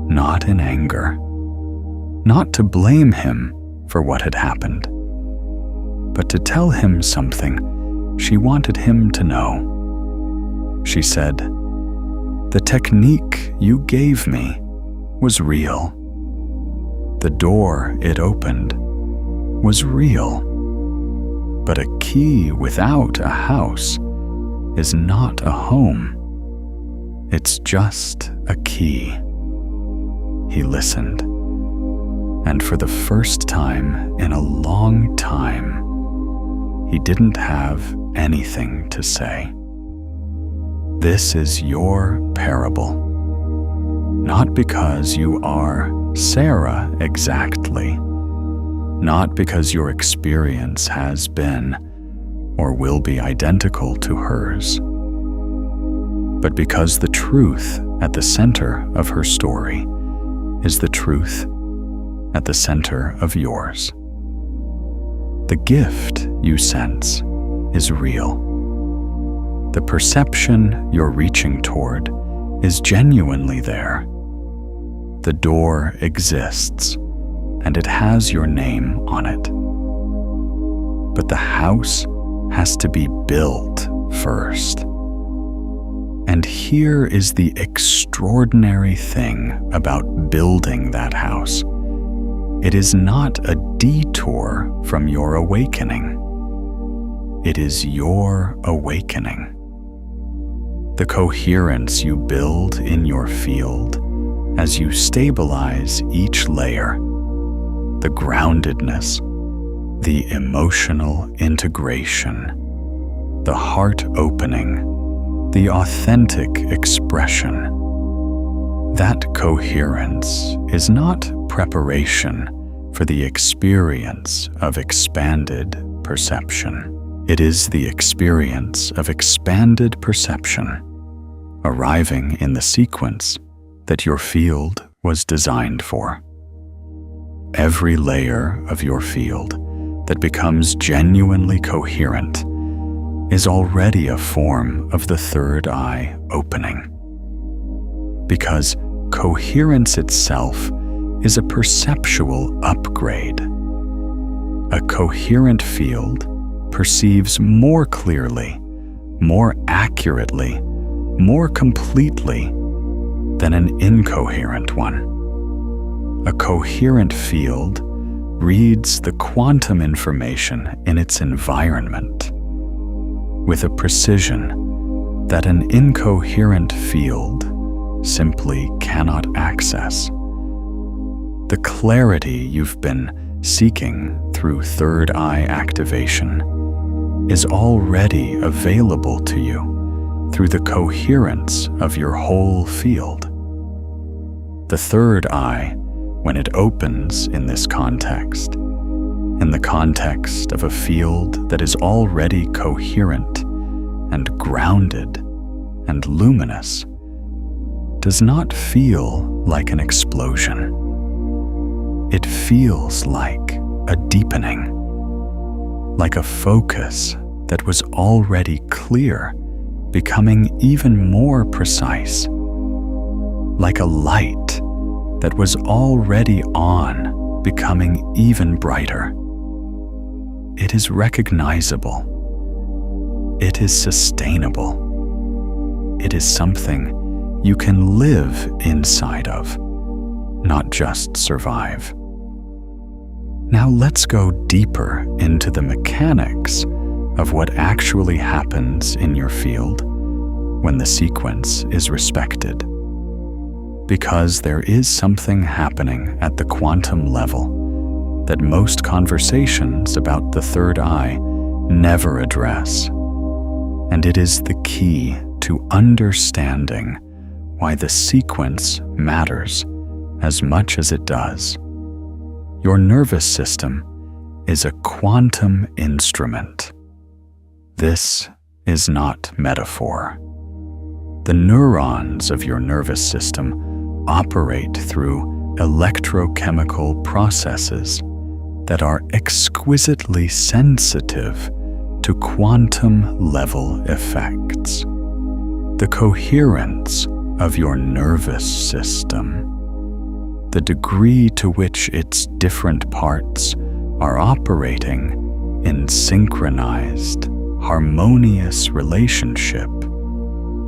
not in anger, not to blame him for what had happened, but to tell him something she wanted him to know. She said, "The technique you gave me was real. The door it opened was real. But a key without a house is not a home. It's just a key." He listened, and for the first time in a long time, he didn't have anything to say. This is your parable, not because you are Sarah exactly, not because your experience has been or will be identical to hers, but because the truth at the center of her story is the truth at the center of yours. The gift you sense is real. The perception you're reaching toward is genuinely there. The door exists, and it has your name on it. But the house has to be built first. And here is the extraordinary thing about building that house. It is not a detour from your awakening. It is your awakening. The coherence you build in your field as you stabilize each layer, the groundedness, the emotional integration, the heart opening, the authentic expression. That coherence is not preparation for the experience of expanded perception. It is the experience of expanded perception, arriving in the sequence that your field was designed for. Every layer of your field that becomes genuinely coherent is already a form of the third eye opening. Because coherence itself is a perceptual upgrade. A coherent field perceives more clearly, more accurately, more completely than an incoherent one. A coherent field reads the quantum information in its environment with a precision that an incoherent field simply cannot access. The clarity you've been seeking through third eye activation is already available to you through the coherence of your whole field. The third eye, when it opens in this context, in the context of a field that is already coherent and grounded and luminous, does not feel like an explosion. It feels like a deepening, like a focus that was already clear, becoming even more precise, like a light that was already on, becoming even brighter. It is recognizable. It is sustainable. It is something you can live inside of, not just survive. Now let's go deeper into the mechanics of what actually happens in your field when the sequence is respected. Because there is something happening at the quantum level that most conversations about the third eye never address. And it is the key to understanding why the sequence matters as much as it does. Your nervous system is a quantum instrument. This is not metaphor. The neurons of your nervous system operate through electrochemical processes that are exquisitely sensitive to quantum level effects. the coherence of your nervous system, the degree to which its different parts are operating in synchronized, harmonious relationship,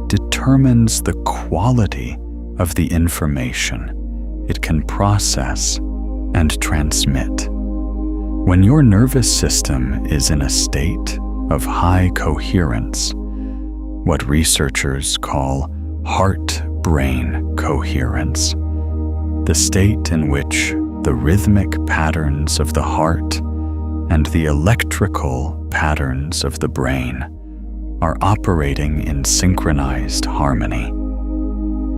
determines the quality of the information it can process and transmit. When your nervous system is in a state of high coherence, what researchers call heart-brain coherence, the state in which the rhythmic patterns of the heart and the electrical patterns of the brain are operating in synchronized harmony,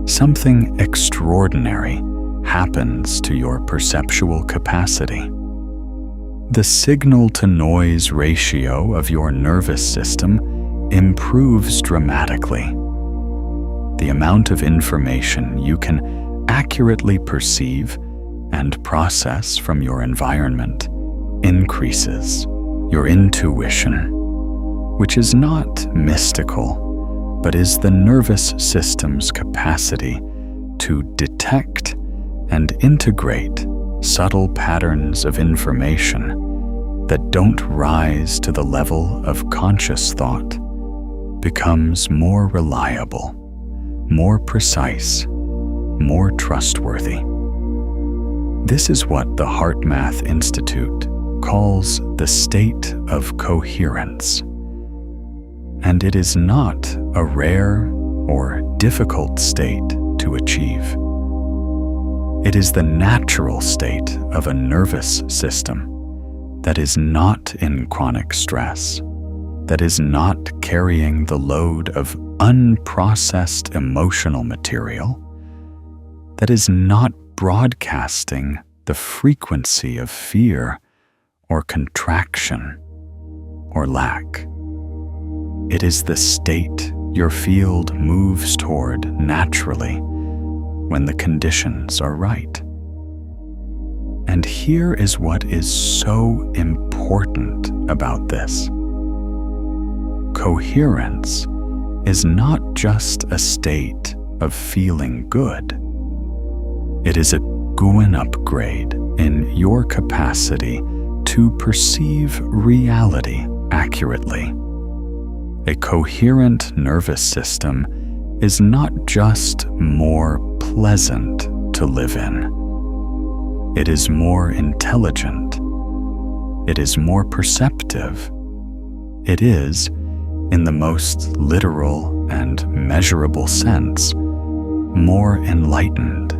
something extraordinary happens to your perceptual capacity. The signal-to-noise ratio of your nervous system improves dramatically. The amount of information you can accurately perceive and process from your environment increases. Your intuition, which is not mystical, but is the nervous system's capacity to detect and integrate subtle patterns of information that don't rise to the level of conscious thought, becomes more reliable, more precise, more trustworthy. This is what the HeartMath Institute calls the state of coherence. And it is not a rare or difficult state to achieve. It is the natural state of a nervous system that is not in chronic stress, that is not carrying the load of unprocessed emotional material, that is not broadcasting the frequency of fear or contraction or lack. It is the state your field moves toward naturally when the conditions are right. And here is what is so important about this. Coherence is not just a state of feeling good. It is a Guan upgrade in your capacity to perceive reality accurately. A coherent nervous system is not just more pleasant to live in. It is more intelligent. It is more perceptive. It is, in the most literal and measurable sense, more enlightened,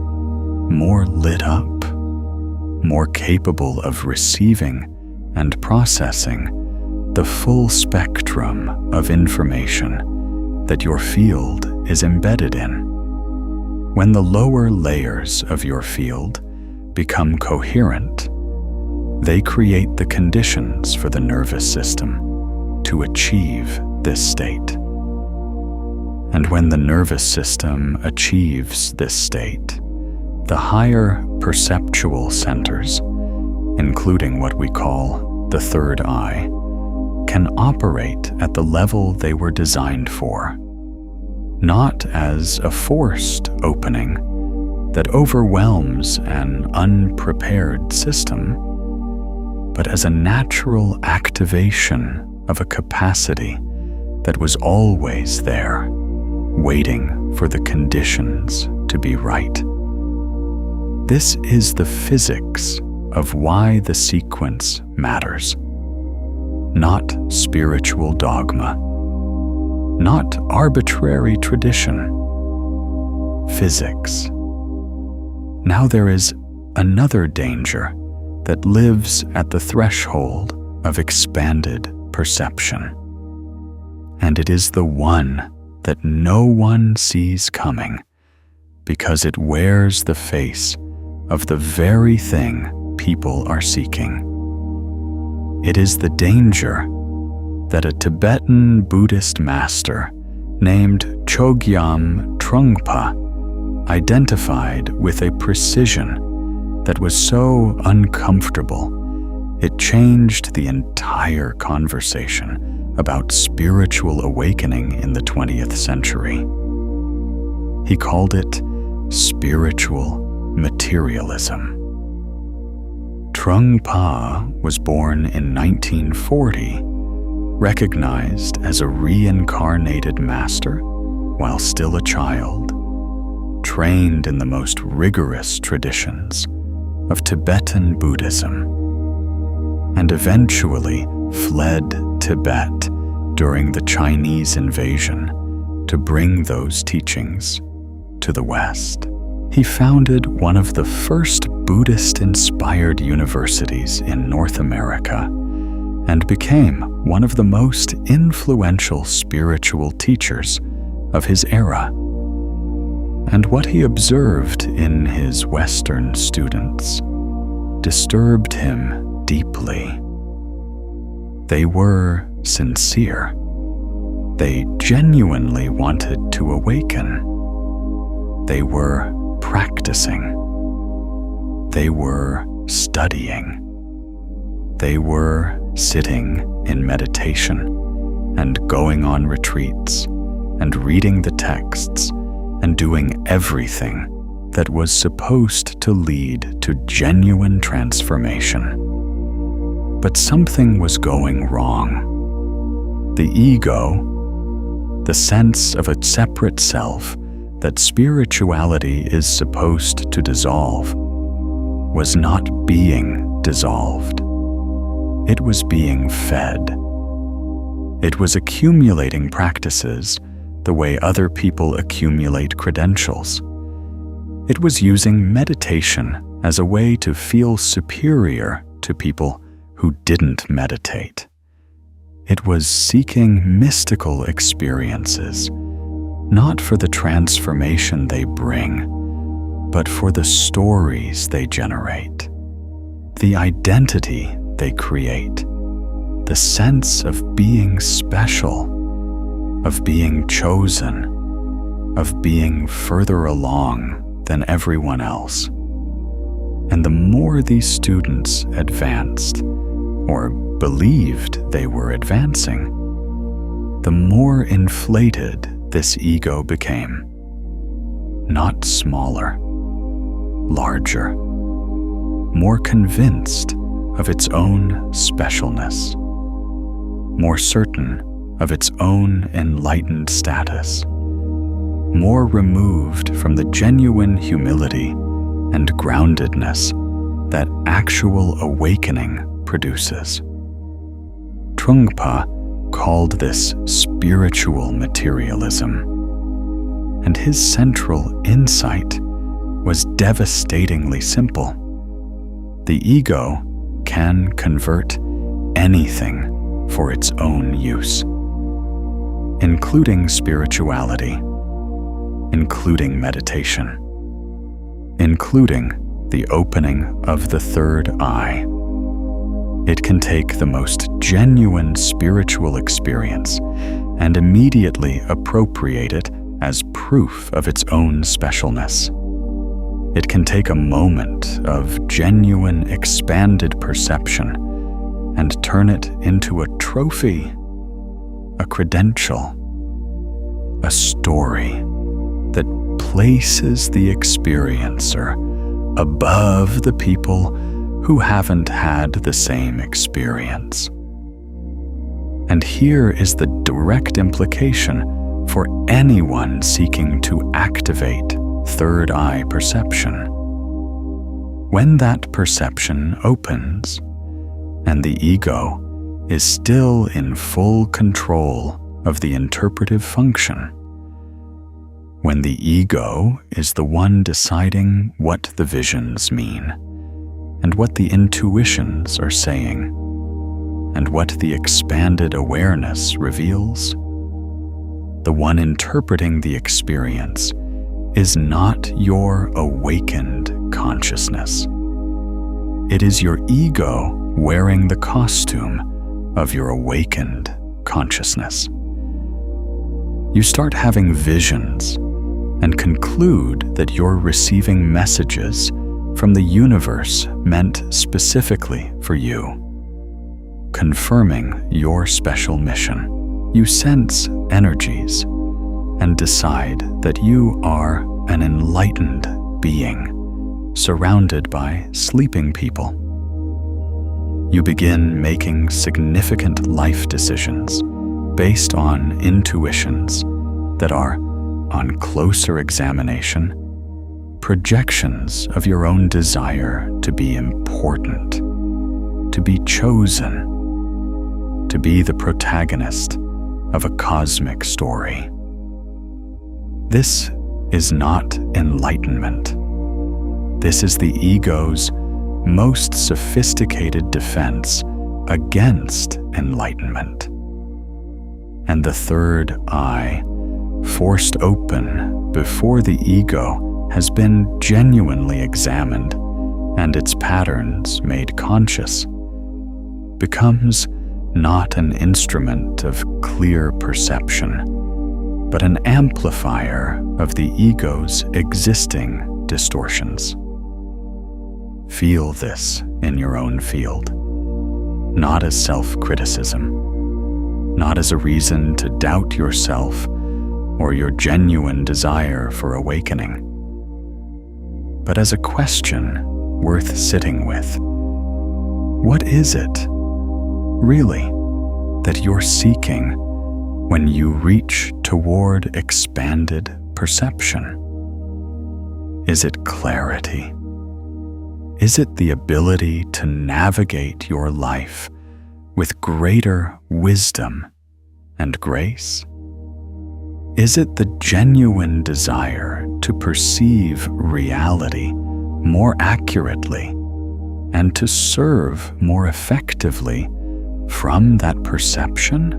more lit up, more capable of receiving and processing the full spectrum of information that your field is embedded in. When the lower layers of your field become coherent, they create the conditions for the nervous system to achieve this state. And when the nervous system achieves this state, the higher perceptual centers, including what we call the third eye, can operate at the level they were designed for, not as a forced opening that overwhelms an unprepared system, but as a natural activation of a capacity that was always there, waiting for the conditions to be right. This is the physics of why the sequence matters. Not spiritual dogma, not arbitrary tradition. Physics. Now there is another danger that lives at the threshold of expanded perception. And it is the one that no one sees coming, because it wears the face of the very thing people are seeking. It is the danger that a Tibetan Buddhist master named Chogyam Trungpa identified with a precision that was so uncomfortable it changed the entire conversation about spiritual awakening in the 20th century. He called it spiritual materialism. Trungpa was born in 1940, recognized as a reincarnated master while still a child, trained in the most rigorous traditions of Tibetan Buddhism, and eventually fled Tibet during the Chinese invasion to bring those teachings to the West. He founded one of the first Buddhist-inspired universities in North America and became one of the most influential spiritual teachers of his era. And what he observed in his Western students disturbed him deeply. They were sincere. They genuinely wanted to awaken. They were practicing. They were studying. They were sitting in meditation and going on retreats and reading the texts and doing everything that was supposed to lead to genuine transformation. But something was going wrong. The ego, the sense of a separate self that spirituality is supposed to dissolve, was not being dissolved. It was being fed. It was accumulating practices the way other people accumulate credentials. It was using meditation as a way to feel superior to people who didn't meditate. It was seeking mystical experiences, not for the transformation they bring, but for the stories they generate, the identity they create, the sense of being special, of being chosen, of being further along than everyone else. And the more these students advanced, or believed they were advancing, the more inflated this ego became. Not smaller, larger, more convinced of its own specialness, more certain of its own enlightened status, more removed from the genuine humility and groundedness that actual awakening produces. Trungpa called this spiritual materialism, and his central insight was devastatingly simple. The ego can convert anything for its own use, including spirituality, including meditation, including the opening of the third eye. It can take the most genuine spiritual experience and immediately appropriate it as proof of its own specialness. It can take a moment of genuine expanded perception and turn it into a trophy, a credential, a story that places the experiencer above the people who haven't had the same experience. And here is the direct implication for anyone seeking to activate third eye perception. When that perception opens, and the ego is still in full control of the interpretive function, when the ego is the one deciding what the visions mean, and what the intuitions are saying, and what the expanded awareness reveals, the one interpreting the experience is not your awakened consciousness. It is your ego wearing the costume of your awakened consciousness. You start having visions and conclude that you're receiving messages from the universe meant specifically for you, confirming your special mission. You sense energies and decide that you are an enlightened being, surrounded by sleeping people. You begin making significant life decisions based on intuitions that are, on closer examination, projections of your own desire to be important, to be chosen, to be the protagonist of a cosmic story. This is not enlightenment. This is the ego's most sophisticated defense against enlightenment. And the third eye, forced open before the ego has been genuinely examined and its patterns made conscious, becomes not an instrument of clear perception, but an amplifier of the ego's existing distortions. Feel this in your own field, not as self-criticism, not as a reason to doubt yourself or your genuine desire for awakening, but as a question worth sitting with. What is it, really, that you're seeking when you reach toward expanded perception? Is it clarity? Is it the ability to navigate your life with greater wisdom and grace? Is it the genuine desire to perceive reality more accurately and to serve more effectively from that perception?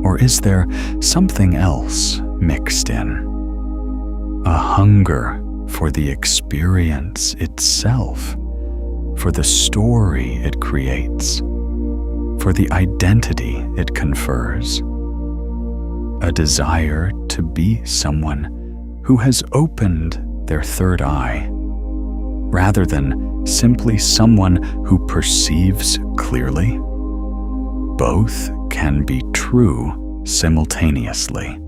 Or is there something else mixed in? A hunger for the experience itself, for the story it creates, for the identity it confers. A desire to be someone who has opened their third eye, rather than simply someone who perceives clearly. Both can be true simultaneously.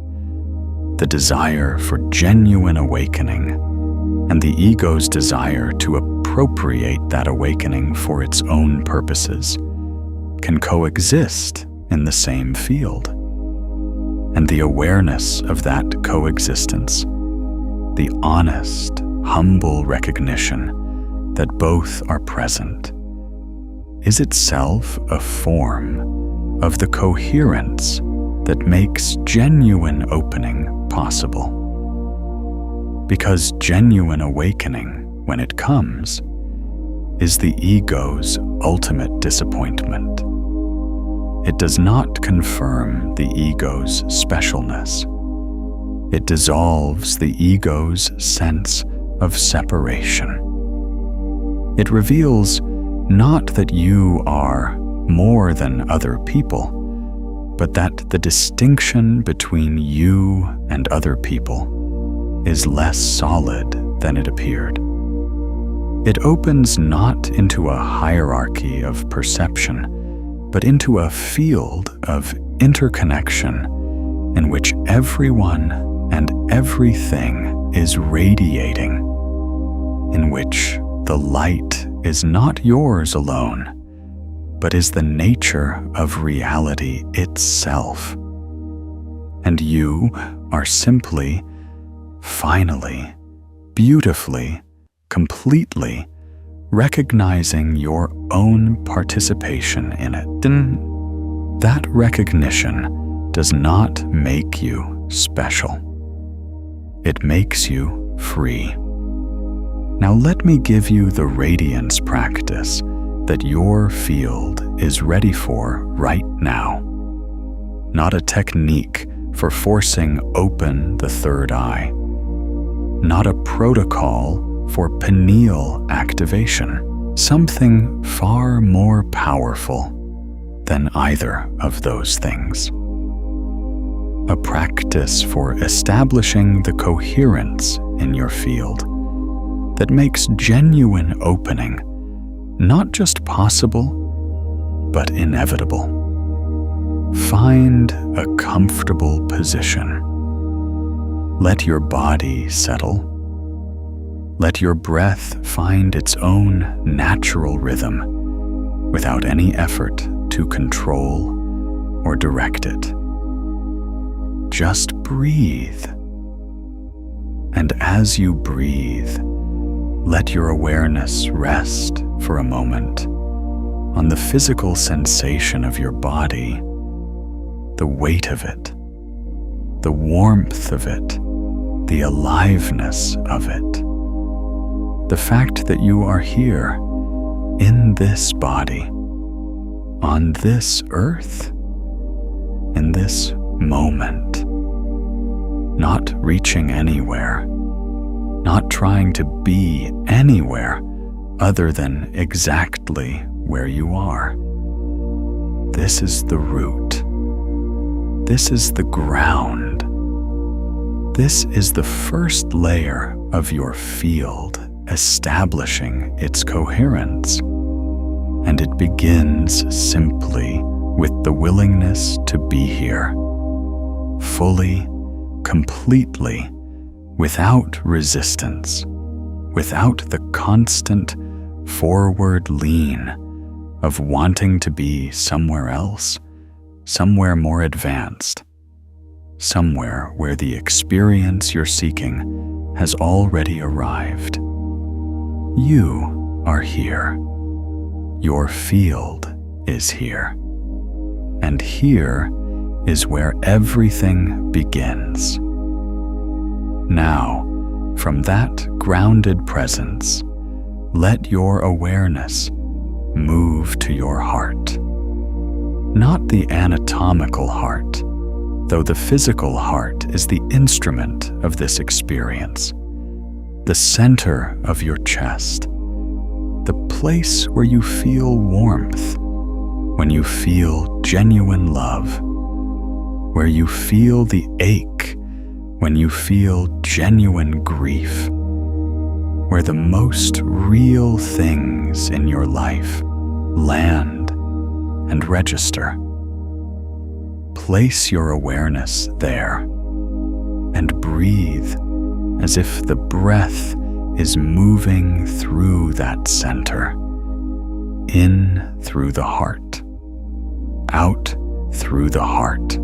The desire for genuine awakening and the ego's desire to appropriate that awakening for its own purposes can coexist in the same field. And the awareness of that coexistence, the honest, humble recognition that both are present, is itself a form of the coherence that makes genuine opening possible. Because genuine awakening, when it comes, is the ego's ultimate disappointment. It does not confirm the ego's specialness. It dissolves the ego's sense of separation. It reveals not that you are more than other people, but that the distinction between you and other people is less solid than it appeared. It opens not into a hierarchy of perception, but into a field of interconnection in which everyone and everything is radiating, in which the light is not yours alone, but is the nature of reality itself. And you are simply, finally, beautifully, completely recognizing your own participation in it. That recognition does not make you special. It makes you free. Now let me give you the radiance practice that your field is ready for right now. Not a technique for forcing open the third eye. Not a protocol for pineal activation. Something far more powerful than either of those things. A practice for establishing the coherence in your field that makes genuine opening not just possible, but inevitable. Find a comfortable position. Let your body settle. Let your breath find its own natural rhythm without any effort to control or direct it. Just breathe. And as you breathe, let your awareness rest for a moment on the physical sensation of your body, the weight of it, the warmth of it, the aliveness of it. The fact that you are here in this body, on this earth, in this moment, not reaching anywhere, not trying to be anywhere other than exactly where you are. This is the root. This is the ground. This is the first layer of your field establishing its coherence, and it begins simply with the willingness to be here, fully, completely, without resistance, without the constant forward lean of wanting to be somewhere else, somewhere more advanced, somewhere where the experience you're seeking has already arrived. You are here. Your field is here. And here is where everything begins. Now, from that grounded presence, let your awareness move to your heart. Not the anatomical heart, though the physical heart is the instrument of this experience. The center of your chest, the place where you feel warmth, when you feel genuine love, where you feel the ache, when you feel genuine grief, where the most real things in your life land and register. Place your awareness there and breathe as if the breath is moving through that center, in through the heart, out through the heart.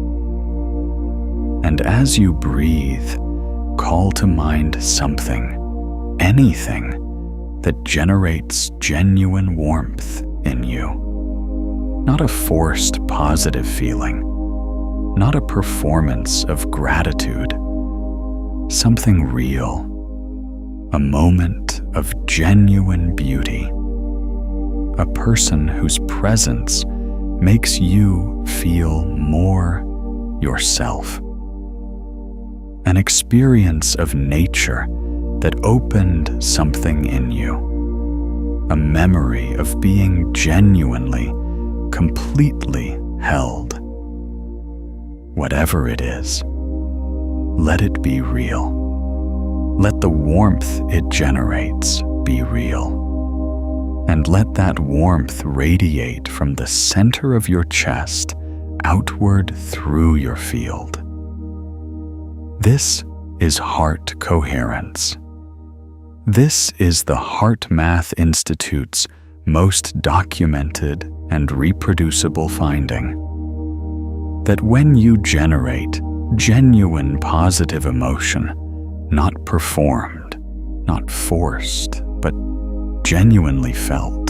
And as you breathe, call to mind something, anything that generates genuine warmth in you. Not a forced positive feeling, not a performance of gratitude, something real, a moment of genuine beauty, a person whose presence makes you feel more yourself, an experience of nature that opened something in you, a memory of being genuinely, completely held. Whatever it is, let it be real. Let the warmth it generates be real. And let that warmth radiate from the center of your chest outward through your field. This is heart coherence. This is the Heart Math Institute's most documented and reproducible finding. That when you generate genuine positive emotion, not performed, not forced, but genuinely felt,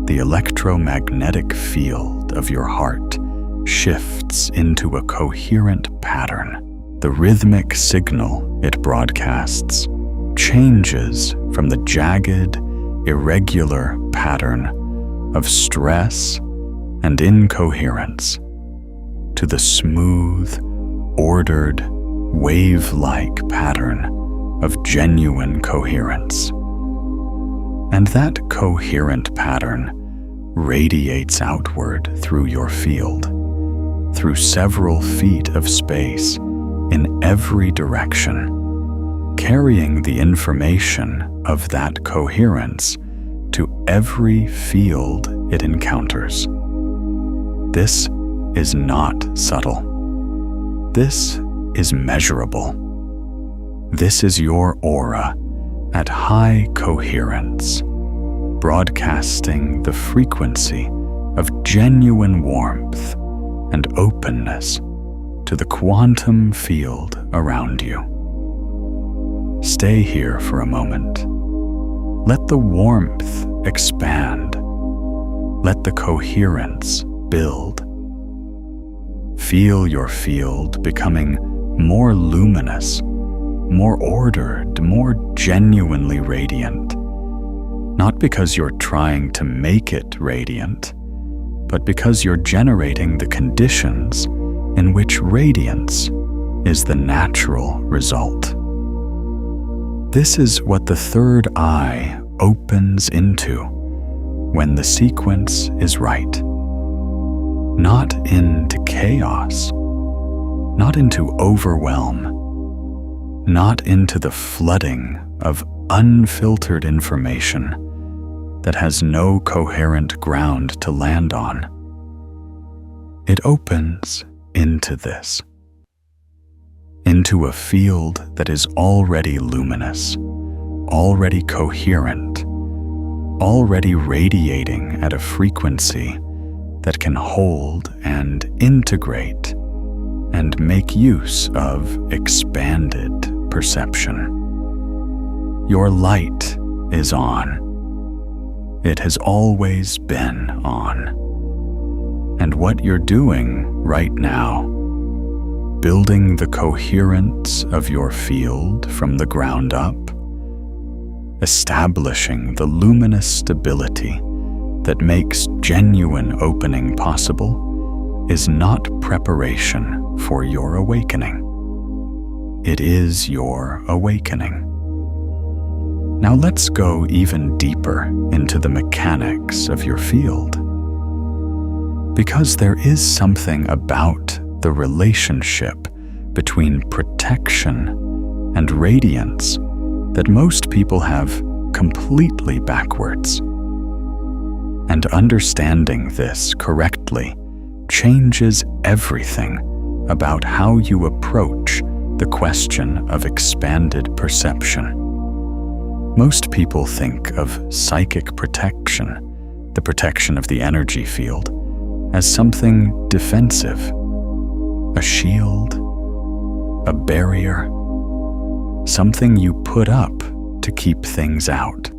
the electromagnetic field of your heart shifts into a coherent pattern. The rhythmic signal it broadcasts changes from the jagged, irregular pattern of stress and incoherence to the smooth, ordered, wave-like pattern of genuine coherence. And that coherent pattern radiates outward through your field, through several feet of space in every direction, carrying the information of that coherence to every field it encounters. This is not subtle. This is measurable. This is your aura at high coherence, broadcasting the frequency of genuine warmth and openness to the quantum field around you. Stay here for a moment. Let the warmth expand. Let the coherence build. Feel your field becoming more luminous, more ordered, more genuinely radiant. Not because you're trying to make it radiant, but because you're generating the conditions in which radiance is the natural result. This is what the third eye opens into when the sequence is right. Not into chaos, not into overwhelm, not into the flooding of unfiltered information that has no coherent ground to land on. It opens into this, into a field that is already luminous, already coherent, already radiating at a frequency that can hold and integrate and make use of expanded perception. Your light is on. It has always been on. And what you're doing right now, building the coherence of your field from the ground up, establishing the luminous stability that makes genuine opening possible, is not preparation for your awakening. It is your awakening. Now let's go even deeper into the mechanics of your field. Because there is something about the relationship between protection and radiance that most people have completely backwards. And understanding this correctly changes everything about how you approach the question of expanded perception. Most people think of psychic protection, the protection of the energy field, as something defensive, a shield, a barrier, something you put up to keep things out.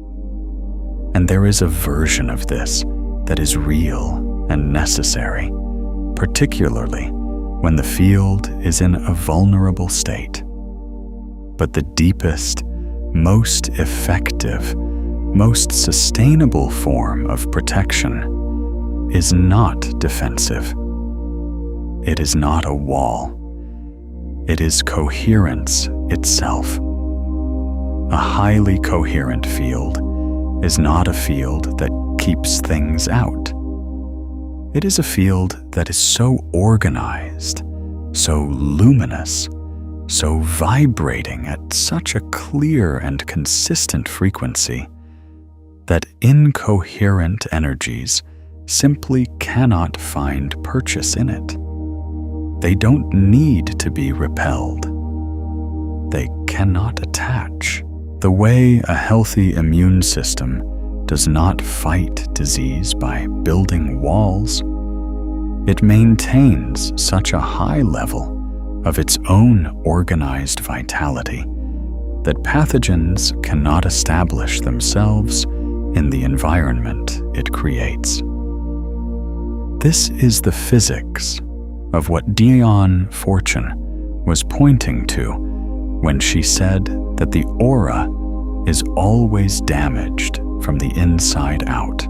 And there is a version of this that is real and necessary, particularly when the field is in a vulnerable state. But the deepest, most effective, most sustainable form of protection is not defensive. It is not a wall. It is coherence itself. A highly coherent field is not a field that keeps things out. It is a field that is so organized, so luminous, so vibrating at such a clear and consistent frequency that incoherent energies simply cannot find purchase in it. They don't need to be repelled. They cannot attach. The way a healthy immune system does not fight disease by building walls, it maintains such a high level of its own organized vitality that pathogens cannot establish themselves in the environment it creates. This is the physics of what Dion Fortune was pointing to when she said that the aura is always damaged from the inside out.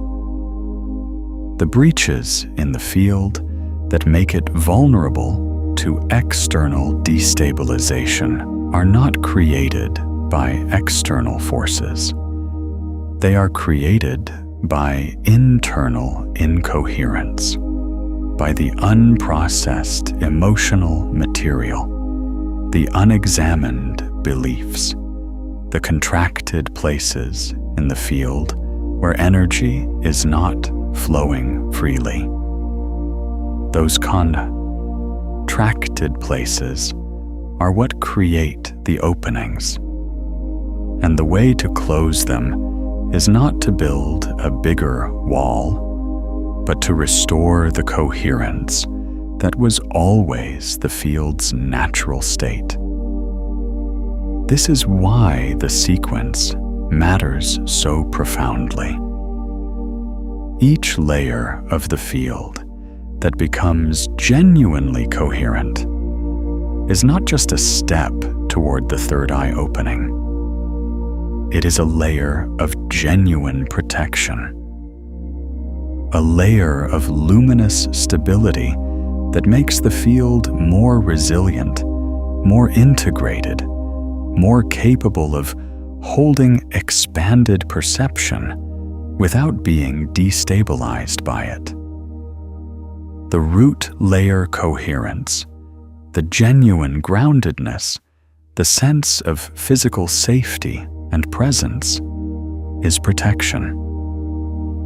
The breaches in the field that make it vulnerable to external destabilization are not created by external forces. They are created by internal incoherence, by the unprocessed emotional material, the unexamined beliefs, the contracted places in the field where energy is not flowing freely. Those contracted places are what create the openings. And the way to close them is not to build a bigger wall, but to restore the coherence that was always the field's natural state. This is why the sequence matters so profoundly. Each layer of the field that becomes genuinely coherent is not just a step toward the third eye opening. It is a layer of genuine protection, a layer of luminous stability that makes the field more resilient, more integrated, more capable of holding expanded perception without being destabilized by it. The root layer coherence, the genuine groundedness, the sense of physical safety and presence is protection.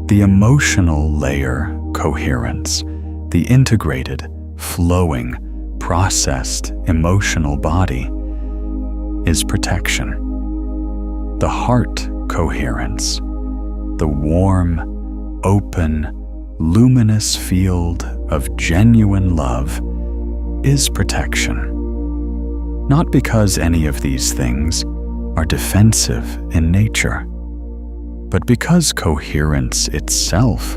The emotional layer coherence, the integrated, flowing, processed emotional body is protection. The heart coherence, the warm, open, luminous field of genuine love is protection. Not because any of these things are defensive in nature, but because coherence itself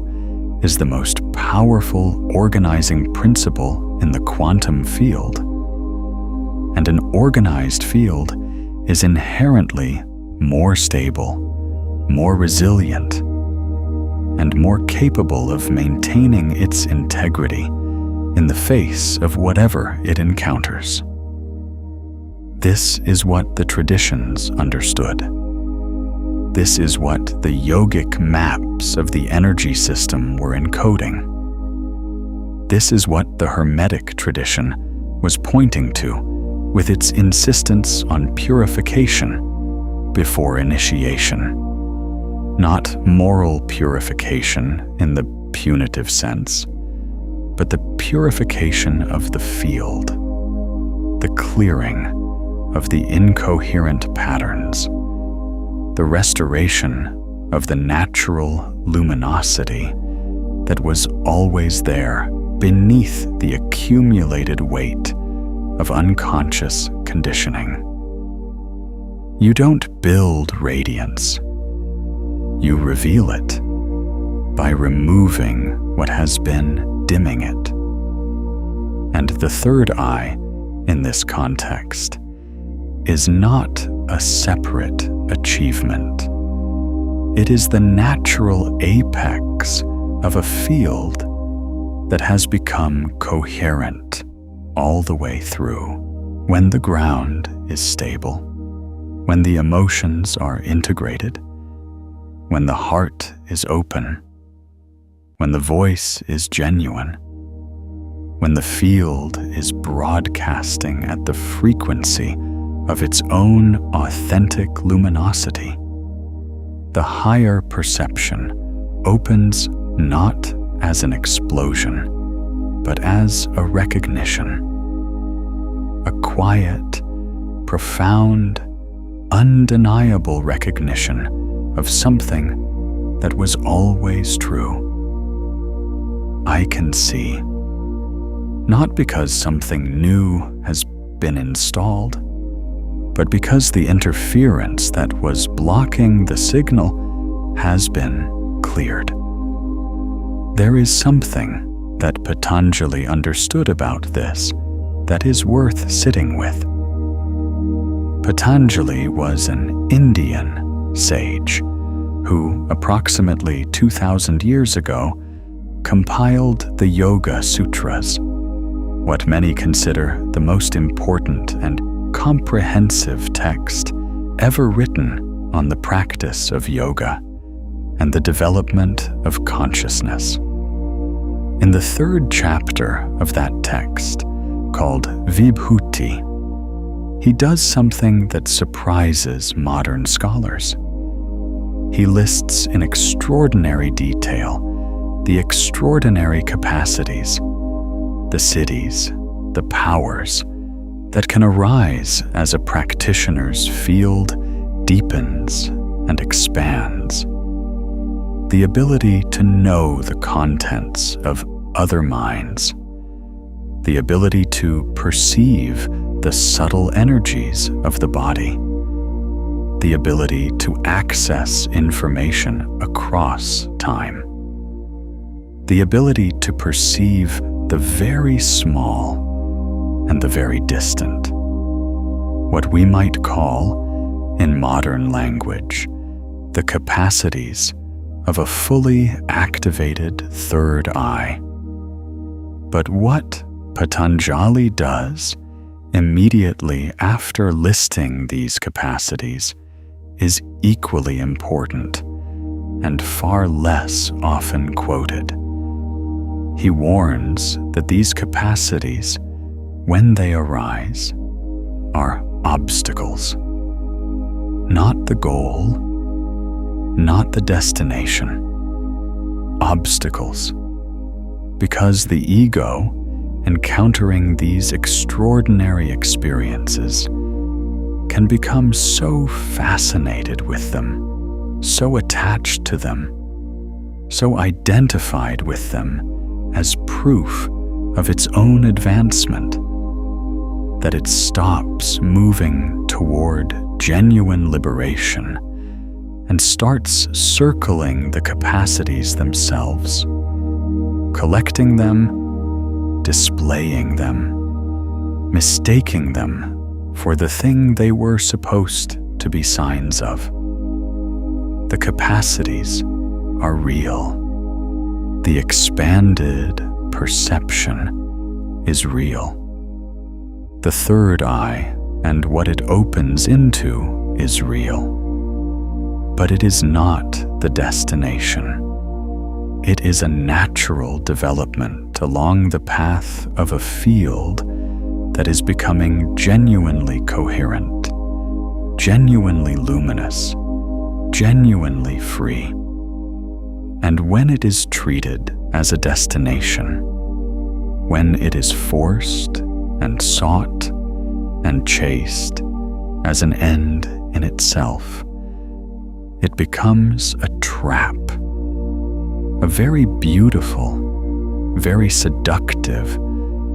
is the most powerful organizing principle in the quantum field. And an organized field is inherently more stable, more resilient, and more capable of maintaining its integrity in the face of whatever it encounters. This is what the traditions understood. This is what the yogic maps of the energy system were encoding. This is what the Hermetic tradition was pointing to with its insistence on purification before initiation. Not moral purification in the punitive sense, but the purification of the field, the clearing of the incoherent patterns, the restoration of the natural luminosity that was always there beneath the accumulated weight of unconscious conditioning. You don't build radiance. You reveal it by removing what has been dimming it. And the third eye, in this context, is not a separate achievement. It is the natural apex of a field that has become coherent all the way through. When the ground is stable, when the emotions are integrated, when the heart is open, when the voice is genuine, when the field is broadcasting at the frequency of its own authentic luminosity, the higher perception opens not as an explosion, but as a recognition, a quiet, profound, undeniable recognition of something that was always true. I can see, not because something new has been installed, but because the interference that was blocking the signal has been cleared. There is something that Patanjali understood about this that is worth sitting with. Patanjali was an Indian sage who, approximately 2,000 years ago, compiled the Yoga Sutras, what many consider the most important and comprehensive text ever written on the practice of yoga and the development of consciousness. In the third chapter of that text, called Vibhuti, he does something that surprises modern scholars. He lists in extraordinary detail the extraordinary capacities, the siddhis, the powers, that can arise as a practitioner's field deepens and expands. The ability to know the contents of other minds. The ability to perceive the subtle energies of the body. The ability to access information across time. The ability to perceive the very small and the very distant. What we might call, in modern language, the capacities of a fully activated third eye. But what Patanjali does immediately after listing these capacities is equally important and far less often quoted. He warns that these capacities, when they arise, are obstacles. Not the goal, not the destination. Obstacles. Because the ego, encountering these extraordinary experiences, can become so fascinated with them, so attached to them, so identified with them as proof of its own advancement, that it stops moving toward genuine liberation and starts circling the capacities themselves, collecting them, displaying them, mistaking them for the thing they were supposed to be signs of. The capacities are real. The expanded perception is real. The third eye and what it opens into is real. But it is not the destination. It is a natural development along the path of a field that is becoming genuinely coherent, genuinely luminous, genuinely free. And when it is treated as a destination, when it is forced and sought and chased as an end in itself, it becomes a trap, a very beautiful, very seductive,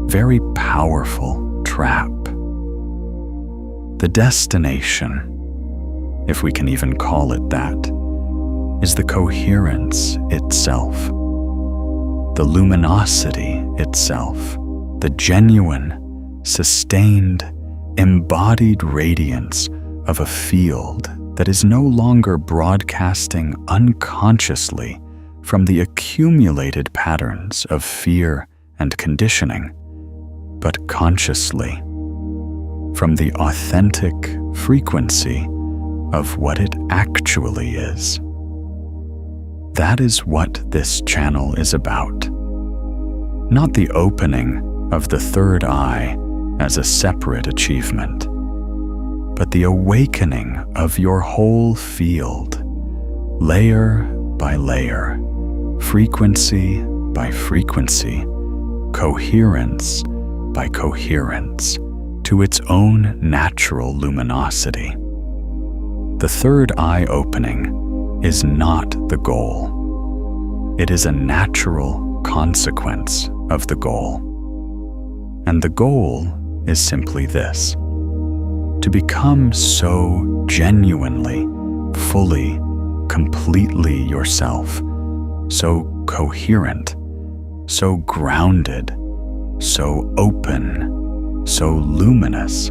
very powerful trap. The destination, if we can even call it that, is the coherence itself, the luminosity itself, the genuine, sustained, embodied radiance of a field that is no longer broadcasting unconsciously from the accumulated patterns of fear and conditioning, but consciously from the authentic frequency of what it actually is. That is what this channel is about. Not the opening of the third eye as a separate achievement, but the awakening of your whole field, layer by layer, frequency by frequency, coherence by coherence, to its own natural luminosity. The third eye opening is not the goal. It is a natural consequence of the goal. And the goal is simply this: to become so genuinely, fully, completely yourself, so coherent, so grounded, so open, so luminous,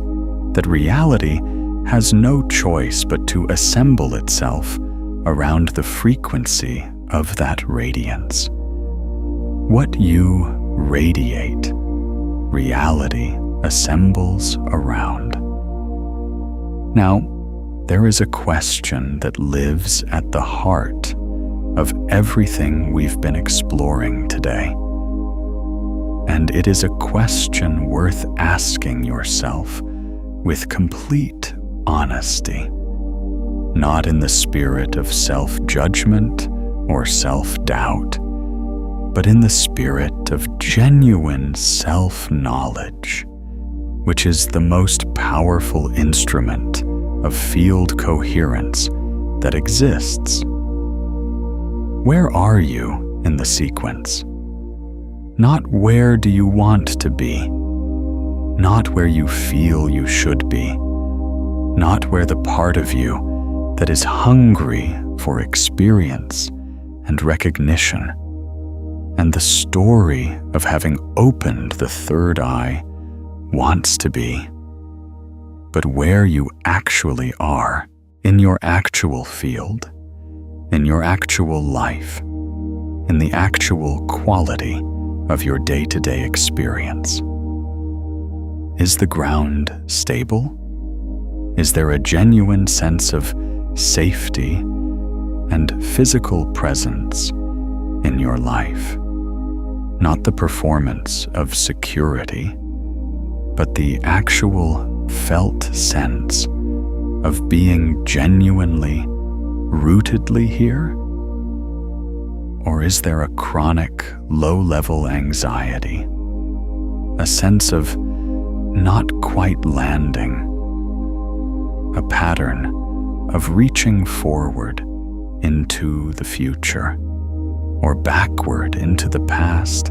that reality has no choice but to assemble itself around the frequency of that radiance. What you radiate, reality assembles around. Now, there is a question that lives at the heart of everything we've been exploring today. And it is a question worth asking yourself with complete honesty, not in the spirit of self-judgment or self-doubt, but in the spirit of genuine self-knowledge, which is the most powerful instrument of field coherence that exists. Where are you in the sequence? Not where do you want to be, not where you feel you should be, not where the part of you that is hungry for experience and recognition and the story of having opened the third eye wants to be, but where you actually are in your actual field, in your actual life, in the actual quality of your day-to-day experience. Is the ground stable? Is there a genuine sense of safety and physical presence in your life? Not the performance of security, but the actual felt sense of being genuinely, rootedly here? Or is there a chronic, low-level anxiety, a sense of not quite landing, a pattern of reaching forward into the future or backward into the past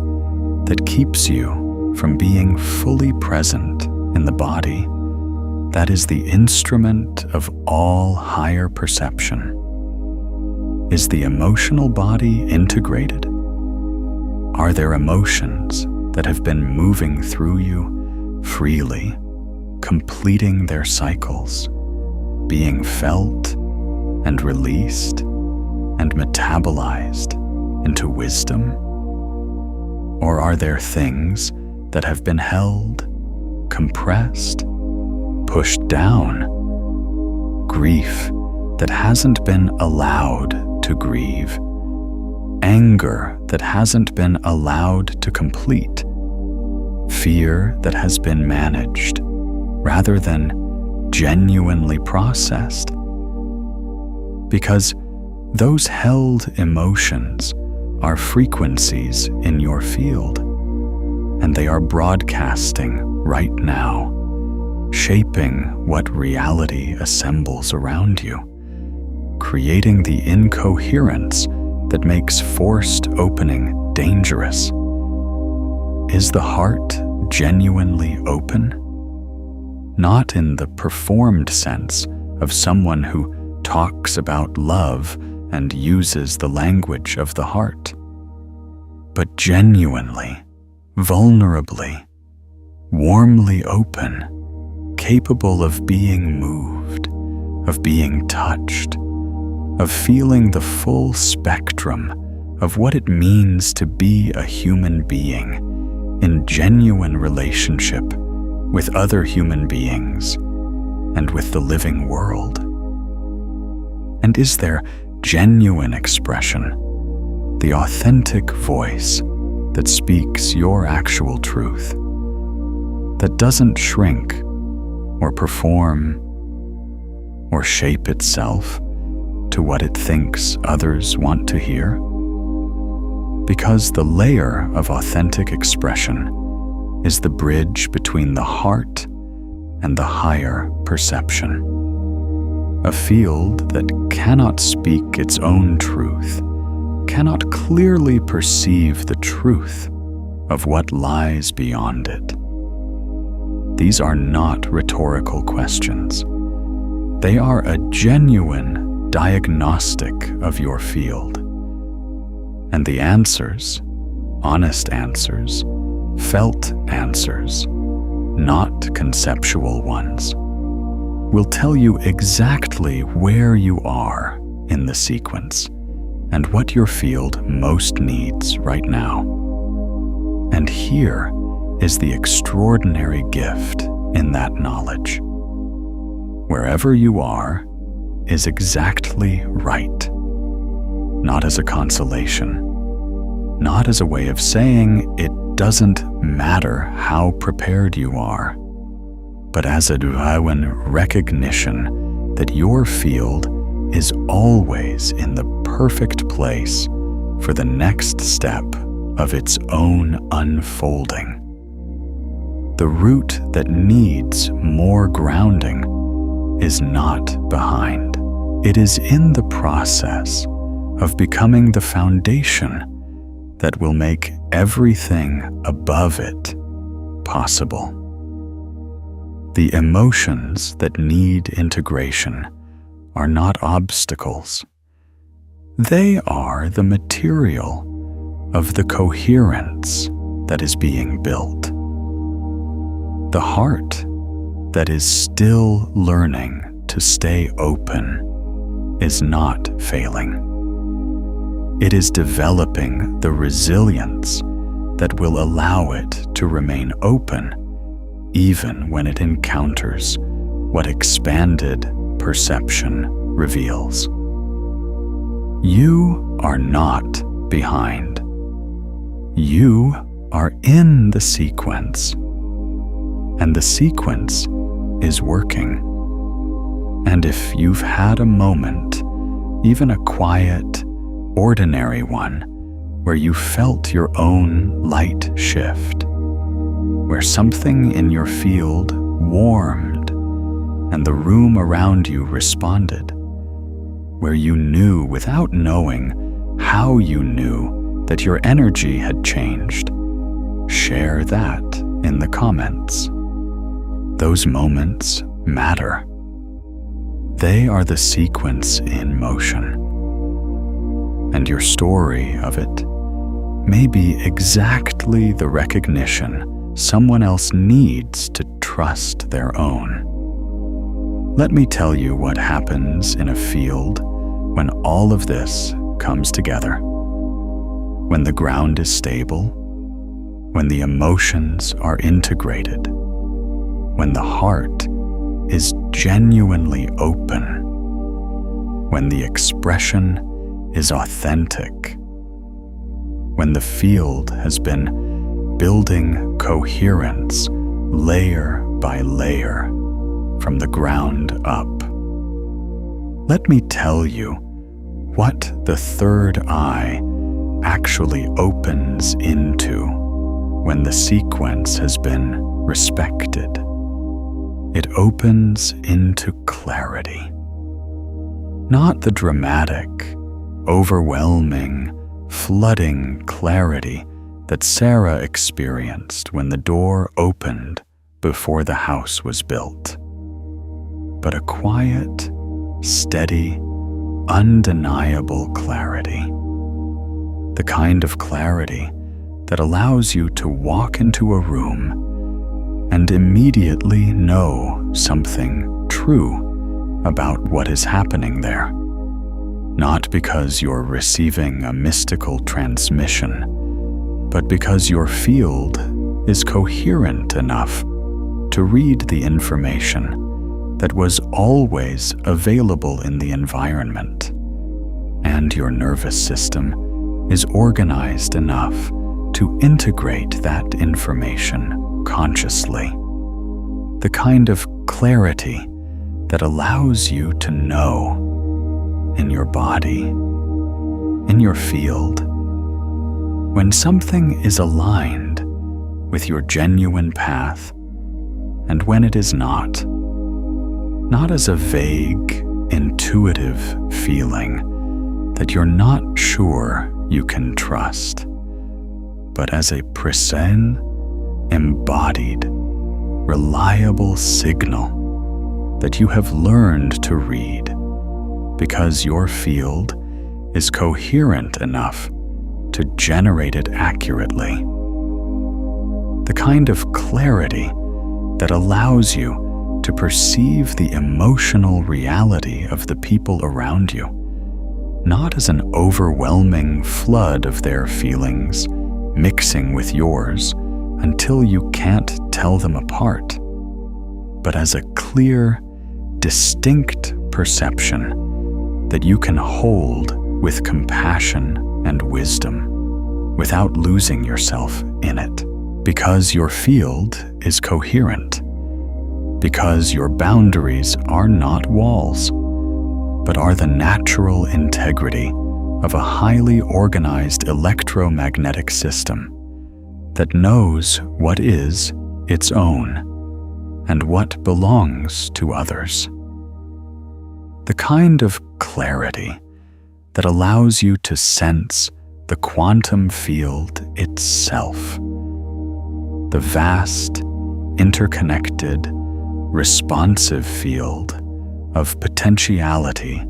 that keeps you from being fully present in the body that is the instrument of all higher perception? Is the emotional body integrated? Are there emotions that have been moving through you freely, completing their cycles, being felt and released and metabolized into wisdom? Or are there things that have been held, compressed, pushed down, grief that hasn't been allowed to grieve, anger that hasn't been allowed to complete, fear that has been managed rather than genuinely processed? Because those held emotions are frequencies in your field, and they are broadcasting right now, shaping what reality assembles around you, creating the incoherence that makes forced opening dangerous. Is the heart genuinely open? Not in the performed sense of someone who talks about love and uses the language of the heart, but genuinely, vulnerably, warmly open, capable of being moved, of being touched, of feeling the full spectrum of what it means to be a human being in genuine relationship with other human beings and with the living world. And is there genuine expression, the authentic voice that speaks your actual truth, that doesn't shrink or perform or shape itself to what it thinks others want to hear? Because the layer of authentic expression is the bridge between the heart and the higher perception. A field that cannot speak its own truth, cannot clearly perceive the truth of what lies beyond it. These are not rhetorical questions. They are a genuine diagnostic of your field. And the answers, honest answers, felt answers, not conceptual ones, will tell you exactly where you are in the sequence and what your field most needs right now. And here is the extraordinary gift in that knowledge. Wherever you are is exactly right, not as a consolation, not as a way of saying it doesn't matter how prepared you are, but as a genuine recognition that your field is always in the perfect place for the next step of its own unfolding. the root that needs more grounding is not behind. It is in the process of becoming the foundation that will make everything above it possible. The emotions that need integration are not obstacles. They are the material of the coherence that is being built. The heart that is still learning to stay open is not failing. It is developing the resilience that will allow it to remain open even when it encounters what expanded perception reveals. You are not behind. You are in the sequence, and the sequence is working. And if you've had a moment, even a quiet, ordinary one, where you felt your own light shift, where something in your field warmed and the room around you responded, where you knew without knowing how you knew that your energy had changed, share that in the comments. Those moments matter. They are the sequence in motion. And your story of it may be exactly the recognition someone else needs to trust their own. Let me tell you what happens in a field when all of this comes together. When the ground is stable, when the emotions are integrated, when the heart is genuinely open, when the expression is authentic, when the field has been building coherence layer by layer from the ground up. Let me tell you what the third eye actually opens into when the sequence has been respected. It opens into clarity. Not the dramatic, overwhelming, flooding clarity that Sarah experienced when the door opened before the house was built, but a quiet, steady, undeniable clarity. The kind of clarity that allows you to walk into a room and immediately know something true about what is happening there. Not because you're receiving a mystical transmission, but because your field is coherent enough to read the information that was always available in the environment, and your nervous system is organized enough to integrate that information consciously. The kind of clarity that allows you to know in your body, in your field, when something is aligned with your genuine path and when it is not as a vague, intuitive feeling that you're not sure you can trust, but as a precise, embodied, reliable signal that you have learned to read because your field is coherent enough to generate it accurately. The kind of clarity that allows you to perceive the emotional reality of the people around you, not as an overwhelming flood of their feelings mixing with yours until you can't tell them apart, but as a clear, distinct perception that you can hold with compassion and wisdom without losing yourself in it, because your field is coherent, because your boundaries are not walls, but are the natural integrity of a highly organized electromagnetic system that knows what is its own and what belongs to others. The kind of clarity that allows you to sense the quantum field itself, the vast, interconnected, responsive field of potentiality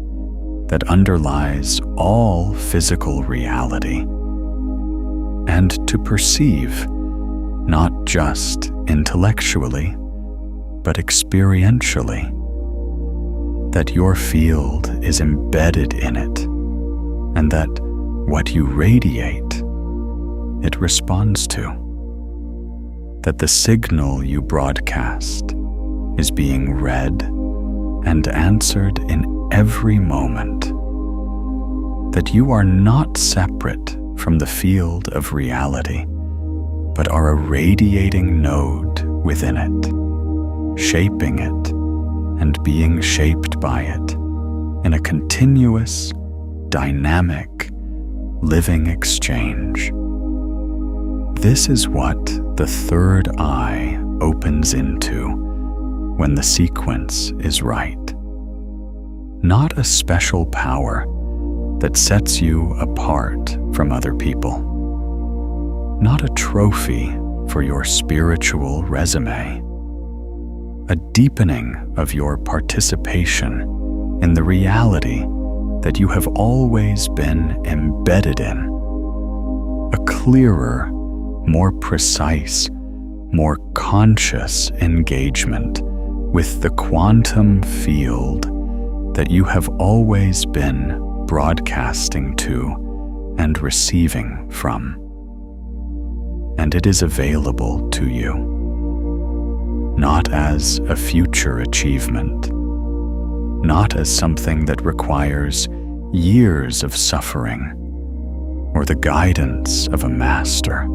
that underlies all physical reality, and to perceive, not just intellectually, but experientially, that your field is embedded in it, and that what you radiate, it responds to. That the signal you broadcast is being read and answered in every moment. That you are not separate from the field of reality, but are a radiating node within it, shaping it and being shaped by it in a continuous, dynamic, living exchange. This is what the third eye opens into when the sequence is right. Not a special power that sets you apart from other people. Not a trophy for your spiritual resume. A deepening of your participation in the reality that you have always been embedded in. A clearer, more precise, more conscious engagement with the quantum field that you have always been broadcasting to and receiving from. And it is available to you, not as a future achievement, not as something that requires years of suffering, or the guidance of a master,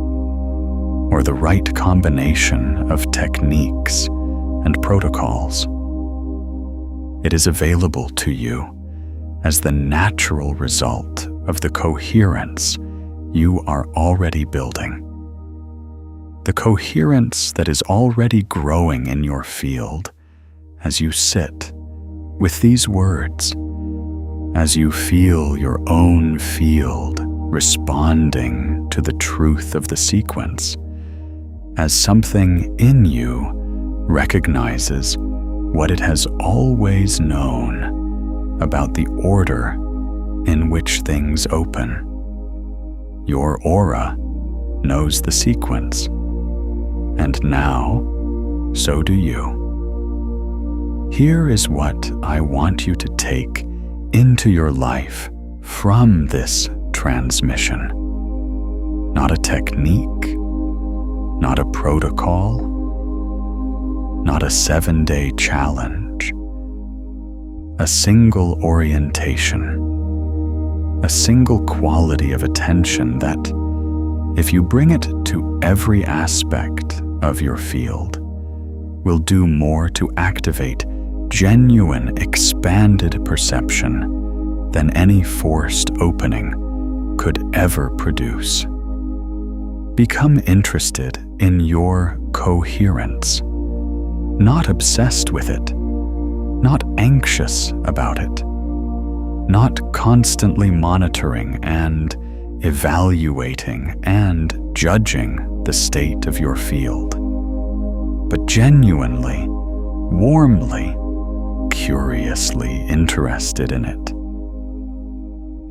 or the right combination of techniques and protocols. It is available to you as the natural result of the coherence you are already building. The coherence that is already growing in your field as you sit with these words, as you feel your own field responding to the truth of the sequence, as something in you recognizes what it has always known about the order in which things open. Your aura knows the sequence, and now so do you. Here is what I want you to take into your life from this transmission. Not a technique, not a protocol, not a 7-day challenge. A single orientation, a single quality of attention that, if you bring it to every aspect of your field, will do more to activate genuine expanded perception than any forced opening could ever produce. Become interested in your coherence, not obsessed with it, not anxious about it, not constantly monitoring and evaluating and judging the state of your field, but genuinely, warmly, curiously interested in it.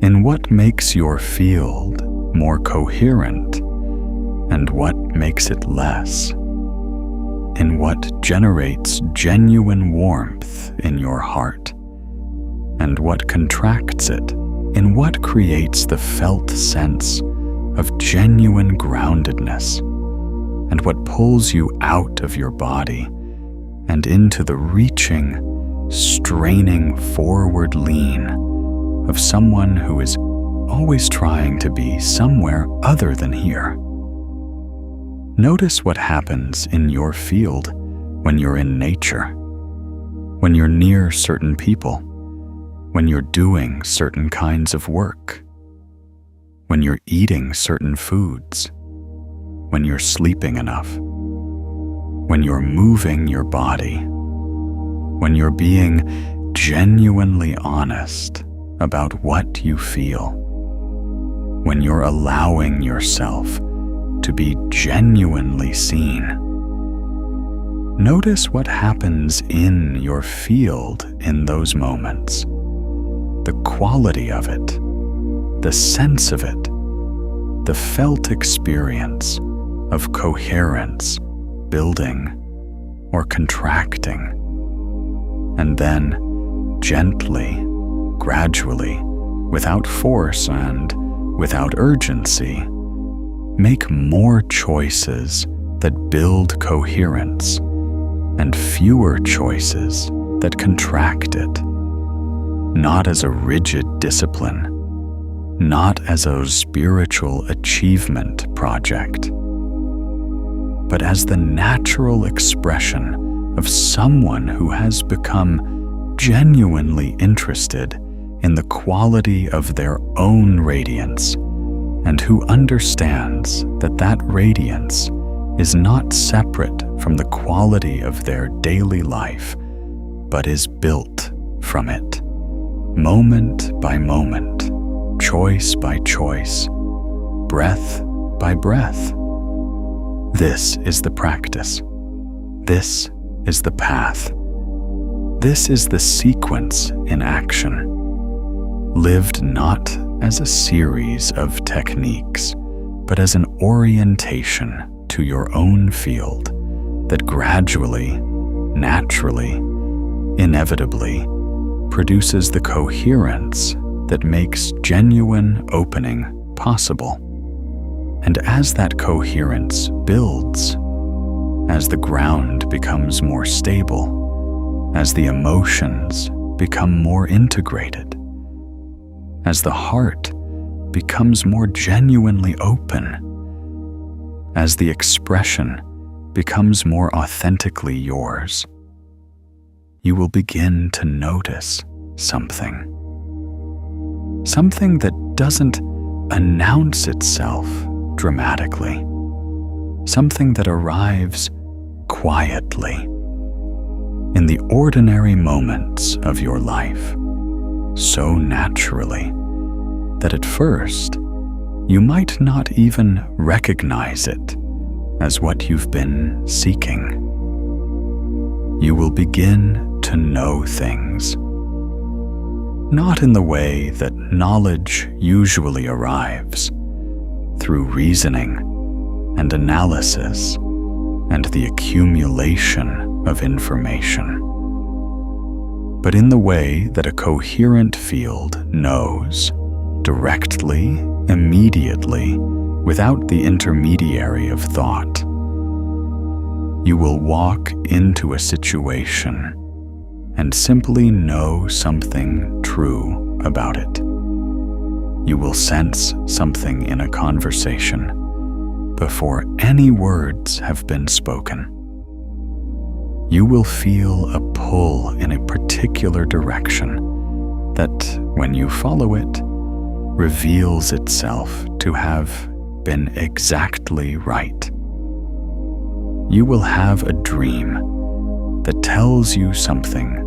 In what makes your field more coherent and what makes it less. In what generates genuine warmth in your heart and what contracts it. In what creates the felt sense of genuine groundedness and what pulls you out of your body and into the reaching, straining forward lean of someone who is always trying to be somewhere other than here. Notice what happens in your field when you're in nature, when you're near certain people, when you're doing certain kinds of work, when you're eating certain foods, when you're sleeping enough. when you're moving your body, when you're being genuinely honest about what you feel, when you're allowing yourself to be genuinely seen. Notice what happens in your field in those moments, the quality of it, the sense of it, the felt experience of coherence building or contracting, and then gently, gradually, without force and without urgency, make more choices that build coherence and fewer choices that contract it, not as a rigid discipline, not as a spiritual achievement project, but as the natural expression of someone who has become genuinely interested in the quality of their own radiance and who understands that that radiance is not separate from the quality of their daily life, but is built from it, moment by moment, choice by choice, breath by breath. This is the practice. This is the path. This is the sequence in action, lived not as a series of techniques, but as an orientation to your own field that gradually, naturally, inevitably produces the coherence that makes genuine opening possible. And as that coherence builds, as the ground becomes more stable, as the emotions become more integrated, as the heart becomes more genuinely open, as the expression becomes more authentically yours, you will begin to notice something. Something that doesn't announce itself dramatically. Something that arrives quietly in the ordinary moments of your life, so naturally that at first you might not even recognize it as what you've been seeking. You will begin to know things, not in the way that knowledge usually arrives, through reasoning and analysis and the accumulation of information, but in the way that a coherent field knows, directly, immediately, without the intermediary of thought. You will walk into a situation and simply know something true about it. You will sense something in a conversation before any words have been spoken. You will feel a pull in a particular direction that, when you follow it, reveals itself to have been exactly right. You will have a dream that tells you something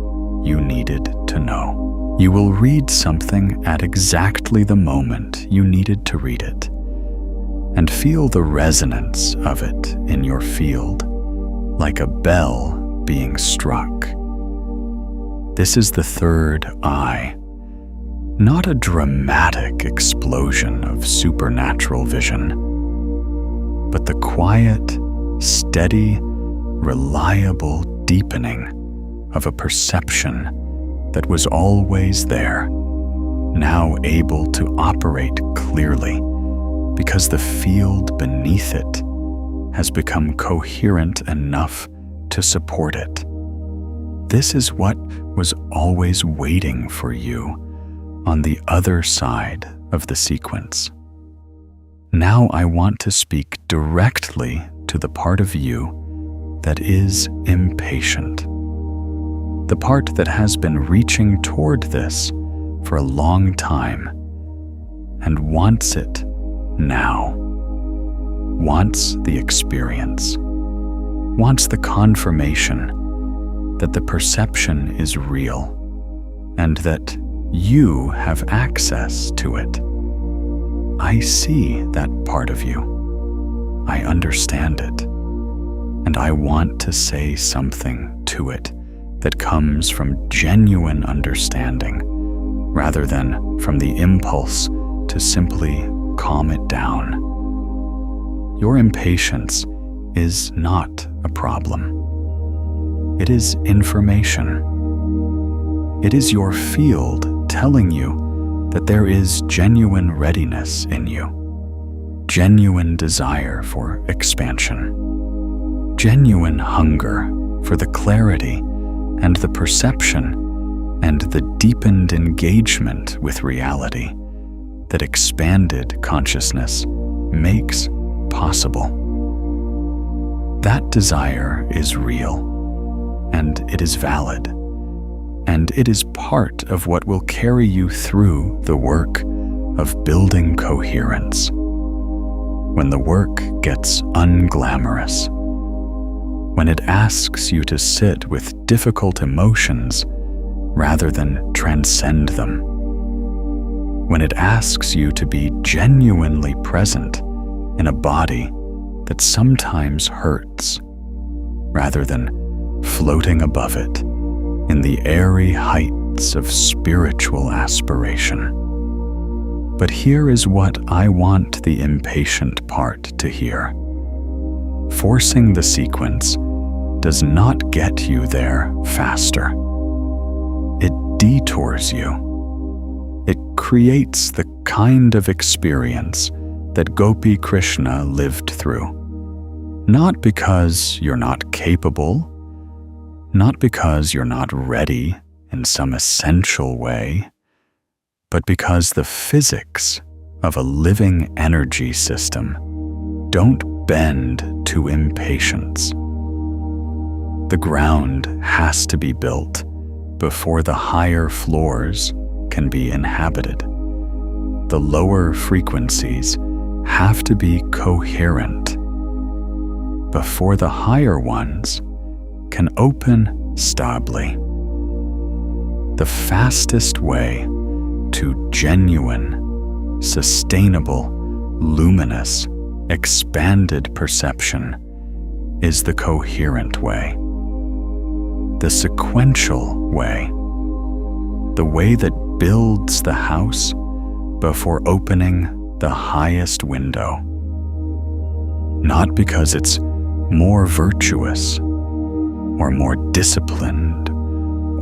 you needed to know. You will read something at exactly the moment you needed to read it, and feel the resonance of it in your field, like a bell being struck. This is the third eye, not a dramatic explosion of supernatural vision, but the quiet, steady, reliable deepening of a perception that was always there, now able to operate clearly because the field beneath it has become coherent enough to support it. This is what was always waiting for you on the other side of the sequence. Now I want to speak directly to the part of you that is impatient, the part that has been reaching toward this for a long time and wants it now, wants the experience, wants the confirmation that the perception is real and that you have access to it. I see that part of you. I understand it. And I want to say something to it that comes from genuine understanding rather than from the impulse to simply calm it down. Your impatience is not a problem. It is information. It is your field telling you that there is genuine readiness in you, genuine desire for expansion, genuine hunger for the clarity and the perception and the deepened engagement with reality that expanded consciousness makes possible. That desire is real, and it is valid, and it is part of what will carry you through the work of building coherence. When the work gets unglamorous, when it asks you to sit with difficult emotions rather than transcend them, when it asks you to be genuinely present in a body that sometimes hurts, rather than floating above it in the airy heights of spiritual aspiration. But here is what I want the impatient part to hear. Forcing the sequence does not get you there faster. It detours you. It creates the kind of experience that Gopi Krishna lived through. Not because you're not capable, not because you're not ready in some essential way, but because the physics of a living energy system don't bend to impatience. The ground has to be built before the higher floors can be inhabited. The lower frequencies have to be coherent before the higher ones can open stably. The fastest way to genuine, sustainable, luminous, expanded perception is the coherent way, the sequential way, the way that builds the house before opening the highest window. Not because it's more virtuous, or more disciplined,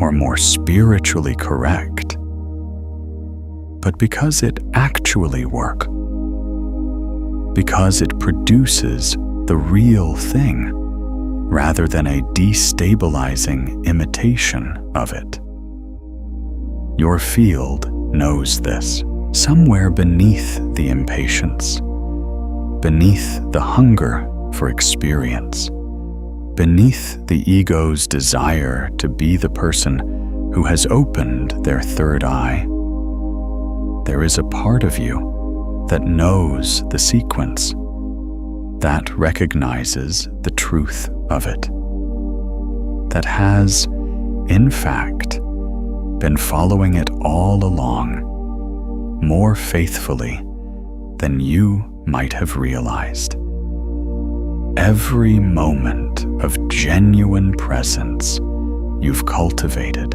or more spiritually correct, but because it actually works. Because it produces the real thing, rather than a destabilizing imitation of it. Your field knows this. Somewhere beneath the impatience, beneath the hunger for experience, beneath the ego's desire to be the person who has opened their third eye, there is a part of you that knows the sequence, that recognizes the truth of it, that has, in fact, been following it all along, more faithfully than you might have realized. Every moment of genuine presence you've cultivated,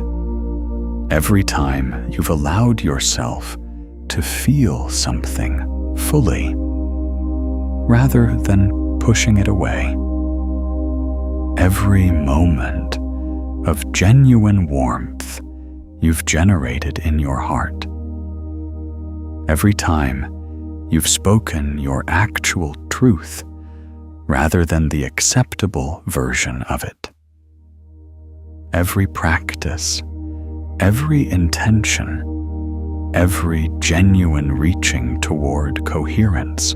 every time you've allowed yourself to feel something fully, rather than pushing it away. Every moment of genuine warmth you've generated in your heart. Every time you've spoken your actual truth rather than the acceptable version of it. Every practice, every intention, every genuine reaching toward coherence,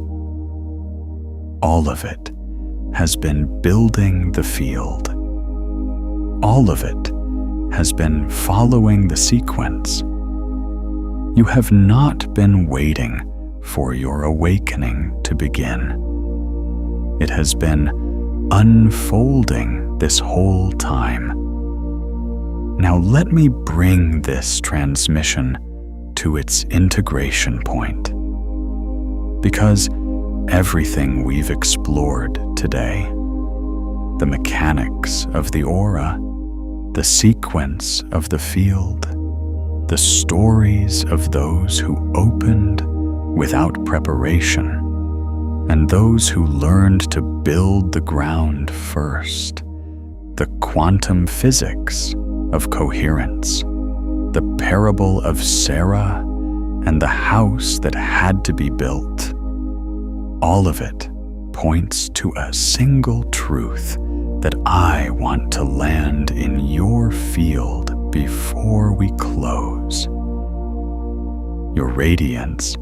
all of it has been building the field. All of it has been following the sequence. You have not been waiting for your awakening to begin. It has been unfolding this whole time. Now let me bring this transmission to its integration point. Because everything we've explored today, the mechanics of the aura, the sequence of the field, the stories of those who opened without preparation, and those who learned to build the ground first, the quantum physics of coherence, the parable of Sarah and the house that had to be built. All of it points to a single truth that I want to land in your field before we close. Your radiance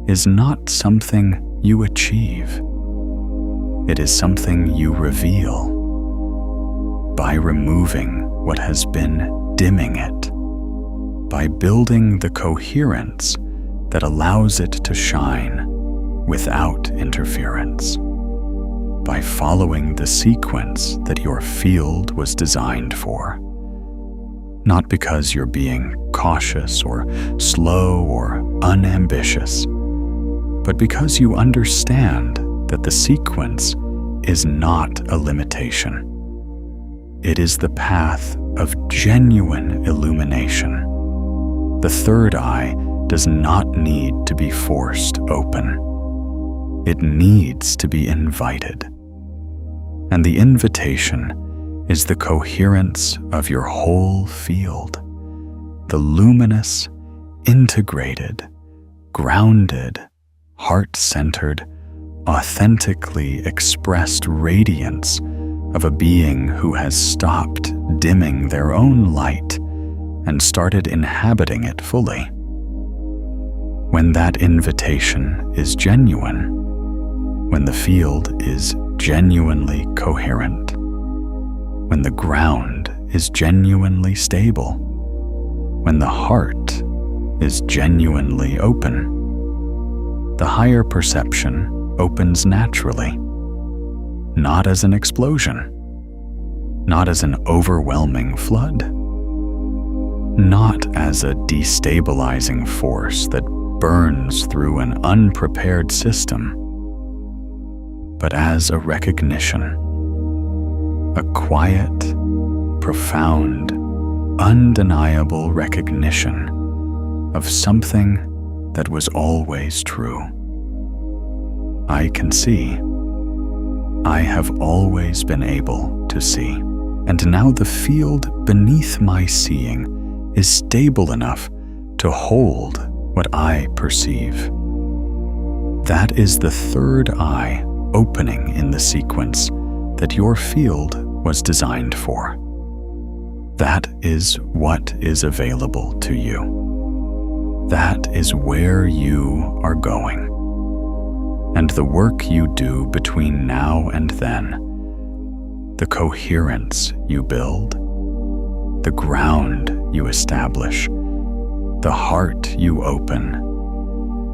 is not something you achieve. It is something you reveal by removing what has been dimming it, by building the coherence that allows it to shine without interference, by following the sequence that your field was designed for. Not because you're being cautious or slow or unambitious, but because you understand that the sequence is not a limitation. It is the path of genuine illumination. The third eye does not need to be forced open. It needs to be invited. And the invitation is the coherence of your whole field, the luminous, integrated, grounded, heart-centered, authentically expressed radiance of a being who has stopped dimming their own light and started inhabiting it fully. When that invitation is genuine, when the field is genuinely coherent, when the ground is genuinely stable, when the heart is genuinely open, the higher perception opens naturally, not as an explosion, not as an overwhelming flood, not as a destabilizing force that burns through an unprepared system, but as a recognition, a quiet, profound, undeniable recognition of something that was always true. I can see. I have always been able to see. And now the field beneath my seeing is stable enough to hold what I perceive. That is the third eye opening in the sequence that your field was designed for. That is what is available to you. That is where you are going. And the work you do between now and then, the coherence you build, the ground you establish, the heart you open,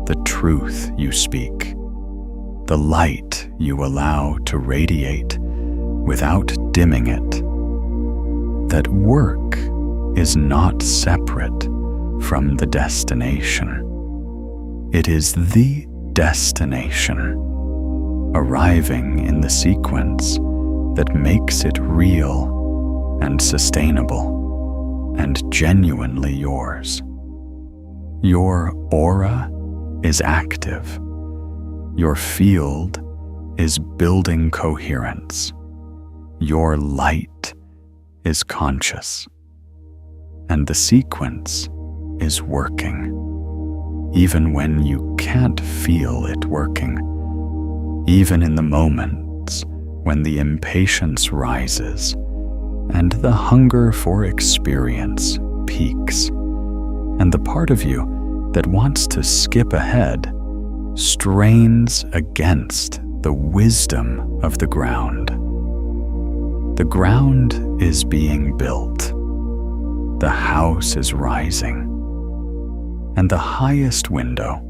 the truth you speak, the light you allow to radiate without dimming it. That work is not separate from the destination. It is the destination, arriving in the sequence that makes it real and sustainable and genuinely yours. Your aura is active. Your field is building coherence. Your light is conscious. And the sequence is working, even when you can't feel it working, even in the moments when the impatience rises and the hunger for experience peaks, and the part of you that wants to skip ahead strains against the wisdom of the ground. The ground is being built. The house is rising. And the highest window,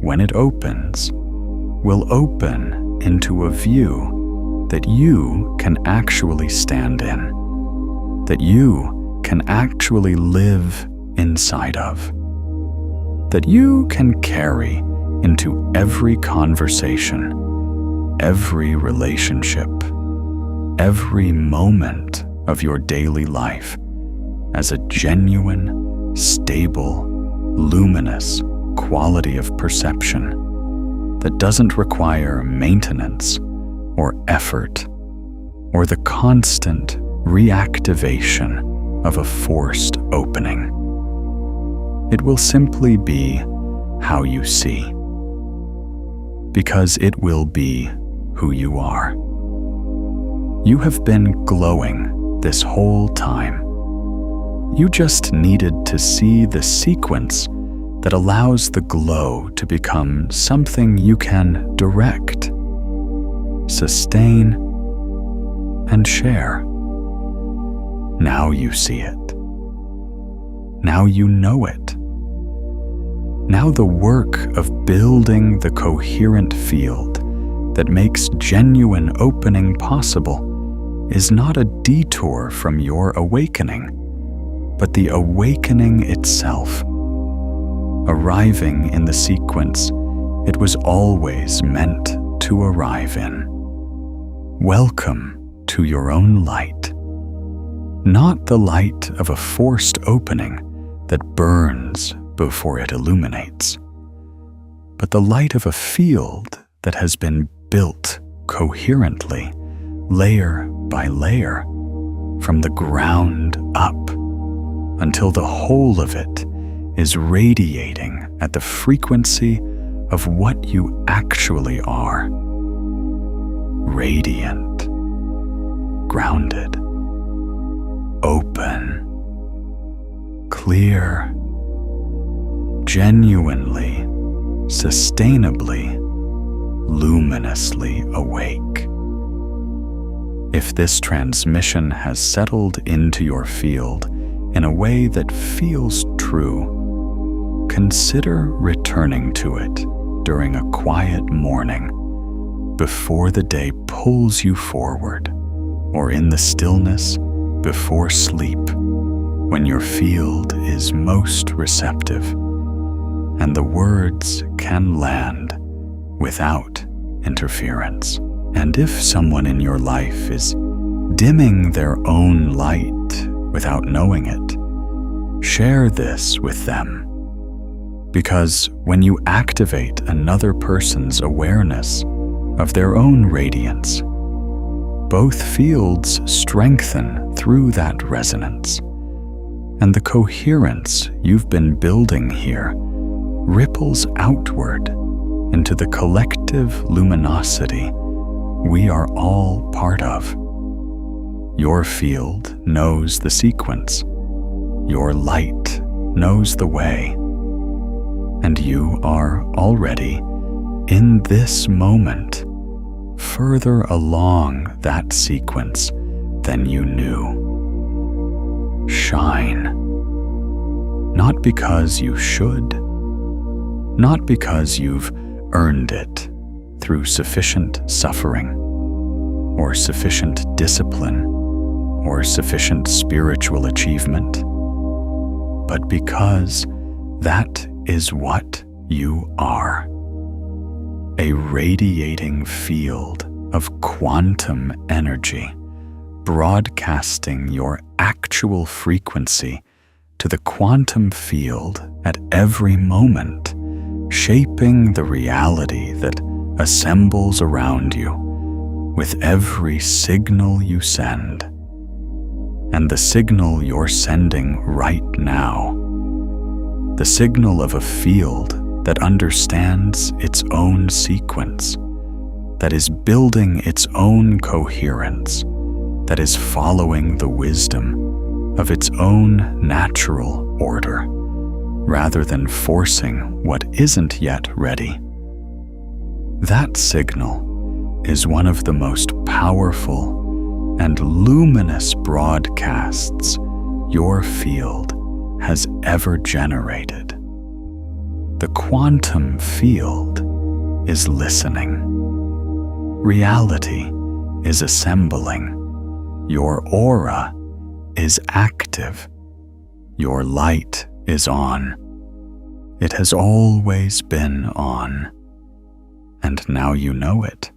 when it opens, will open into a view that you can actually stand in, that you can actually live inside of, that you can carry into every conversation, every relationship, every moment of your daily life as a genuine, stable, luminous quality of perception that doesn't require maintenance or effort or the constant reactivation of a forced opening. It will simply be how you see, because it will be who you are. You have been glowing this whole time. You just needed to see the sequence that allows the glow to become something you can direct, sustain, and share. Now you see it. Now you know it. Now the work of building the coherent field that makes genuine opening possible is not a detour from your awakening, but the awakening itself, arriving in the sequence it was always meant to arrive in. Welcome to your own light. Not the light of a forced opening that burns before it illuminates, but the light of a field that has been built coherently, layer by layer, from the ground up, until the whole of it is radiating at the frequency of what you actually are. Radiant, grounded, open, clear, genuinely, sustainably, luminously awake. If this transmission has settled into your field in a way that feels true, consider returning to it during a quiet morning, before the day pulls you forward, or in the stillness before sleep, when your field is most receptive, and the words can land without interference. And if someone in your life is dimming their own light without knowing it, share this with them. Because when you activate another person's awareness of their own radiance, both fields strengthen through that resonance, and the coherence you've been building here ripples outward into the collective luminosity we are all part of. Your field knows the sequence, your light knows the way, and you are already, in this moment, further along that sequence than you knew. Shine. Not because you should, not because you've earned it through sufficient suffering, or sufficient discipline, or sufficient spiritual achievement, but because that is what you are. A radiating field of quantum energy, broadcasting your actual frequency to the quantum field at every moment, shaping the reality that assembles around you with every signal you send. And the signal you're sending right now, the signal of a field that understands its own sequence, that is building its own coherence, that is following the wisdom of its own natural order, rather than forcing what isn't yet ready. That signal is one of the most powerful and luminous broadcasts your field has ever generated. The quantum field is listening. Reality is assembling. Your aura is active. Your light is on. It has always been on. And now you know it.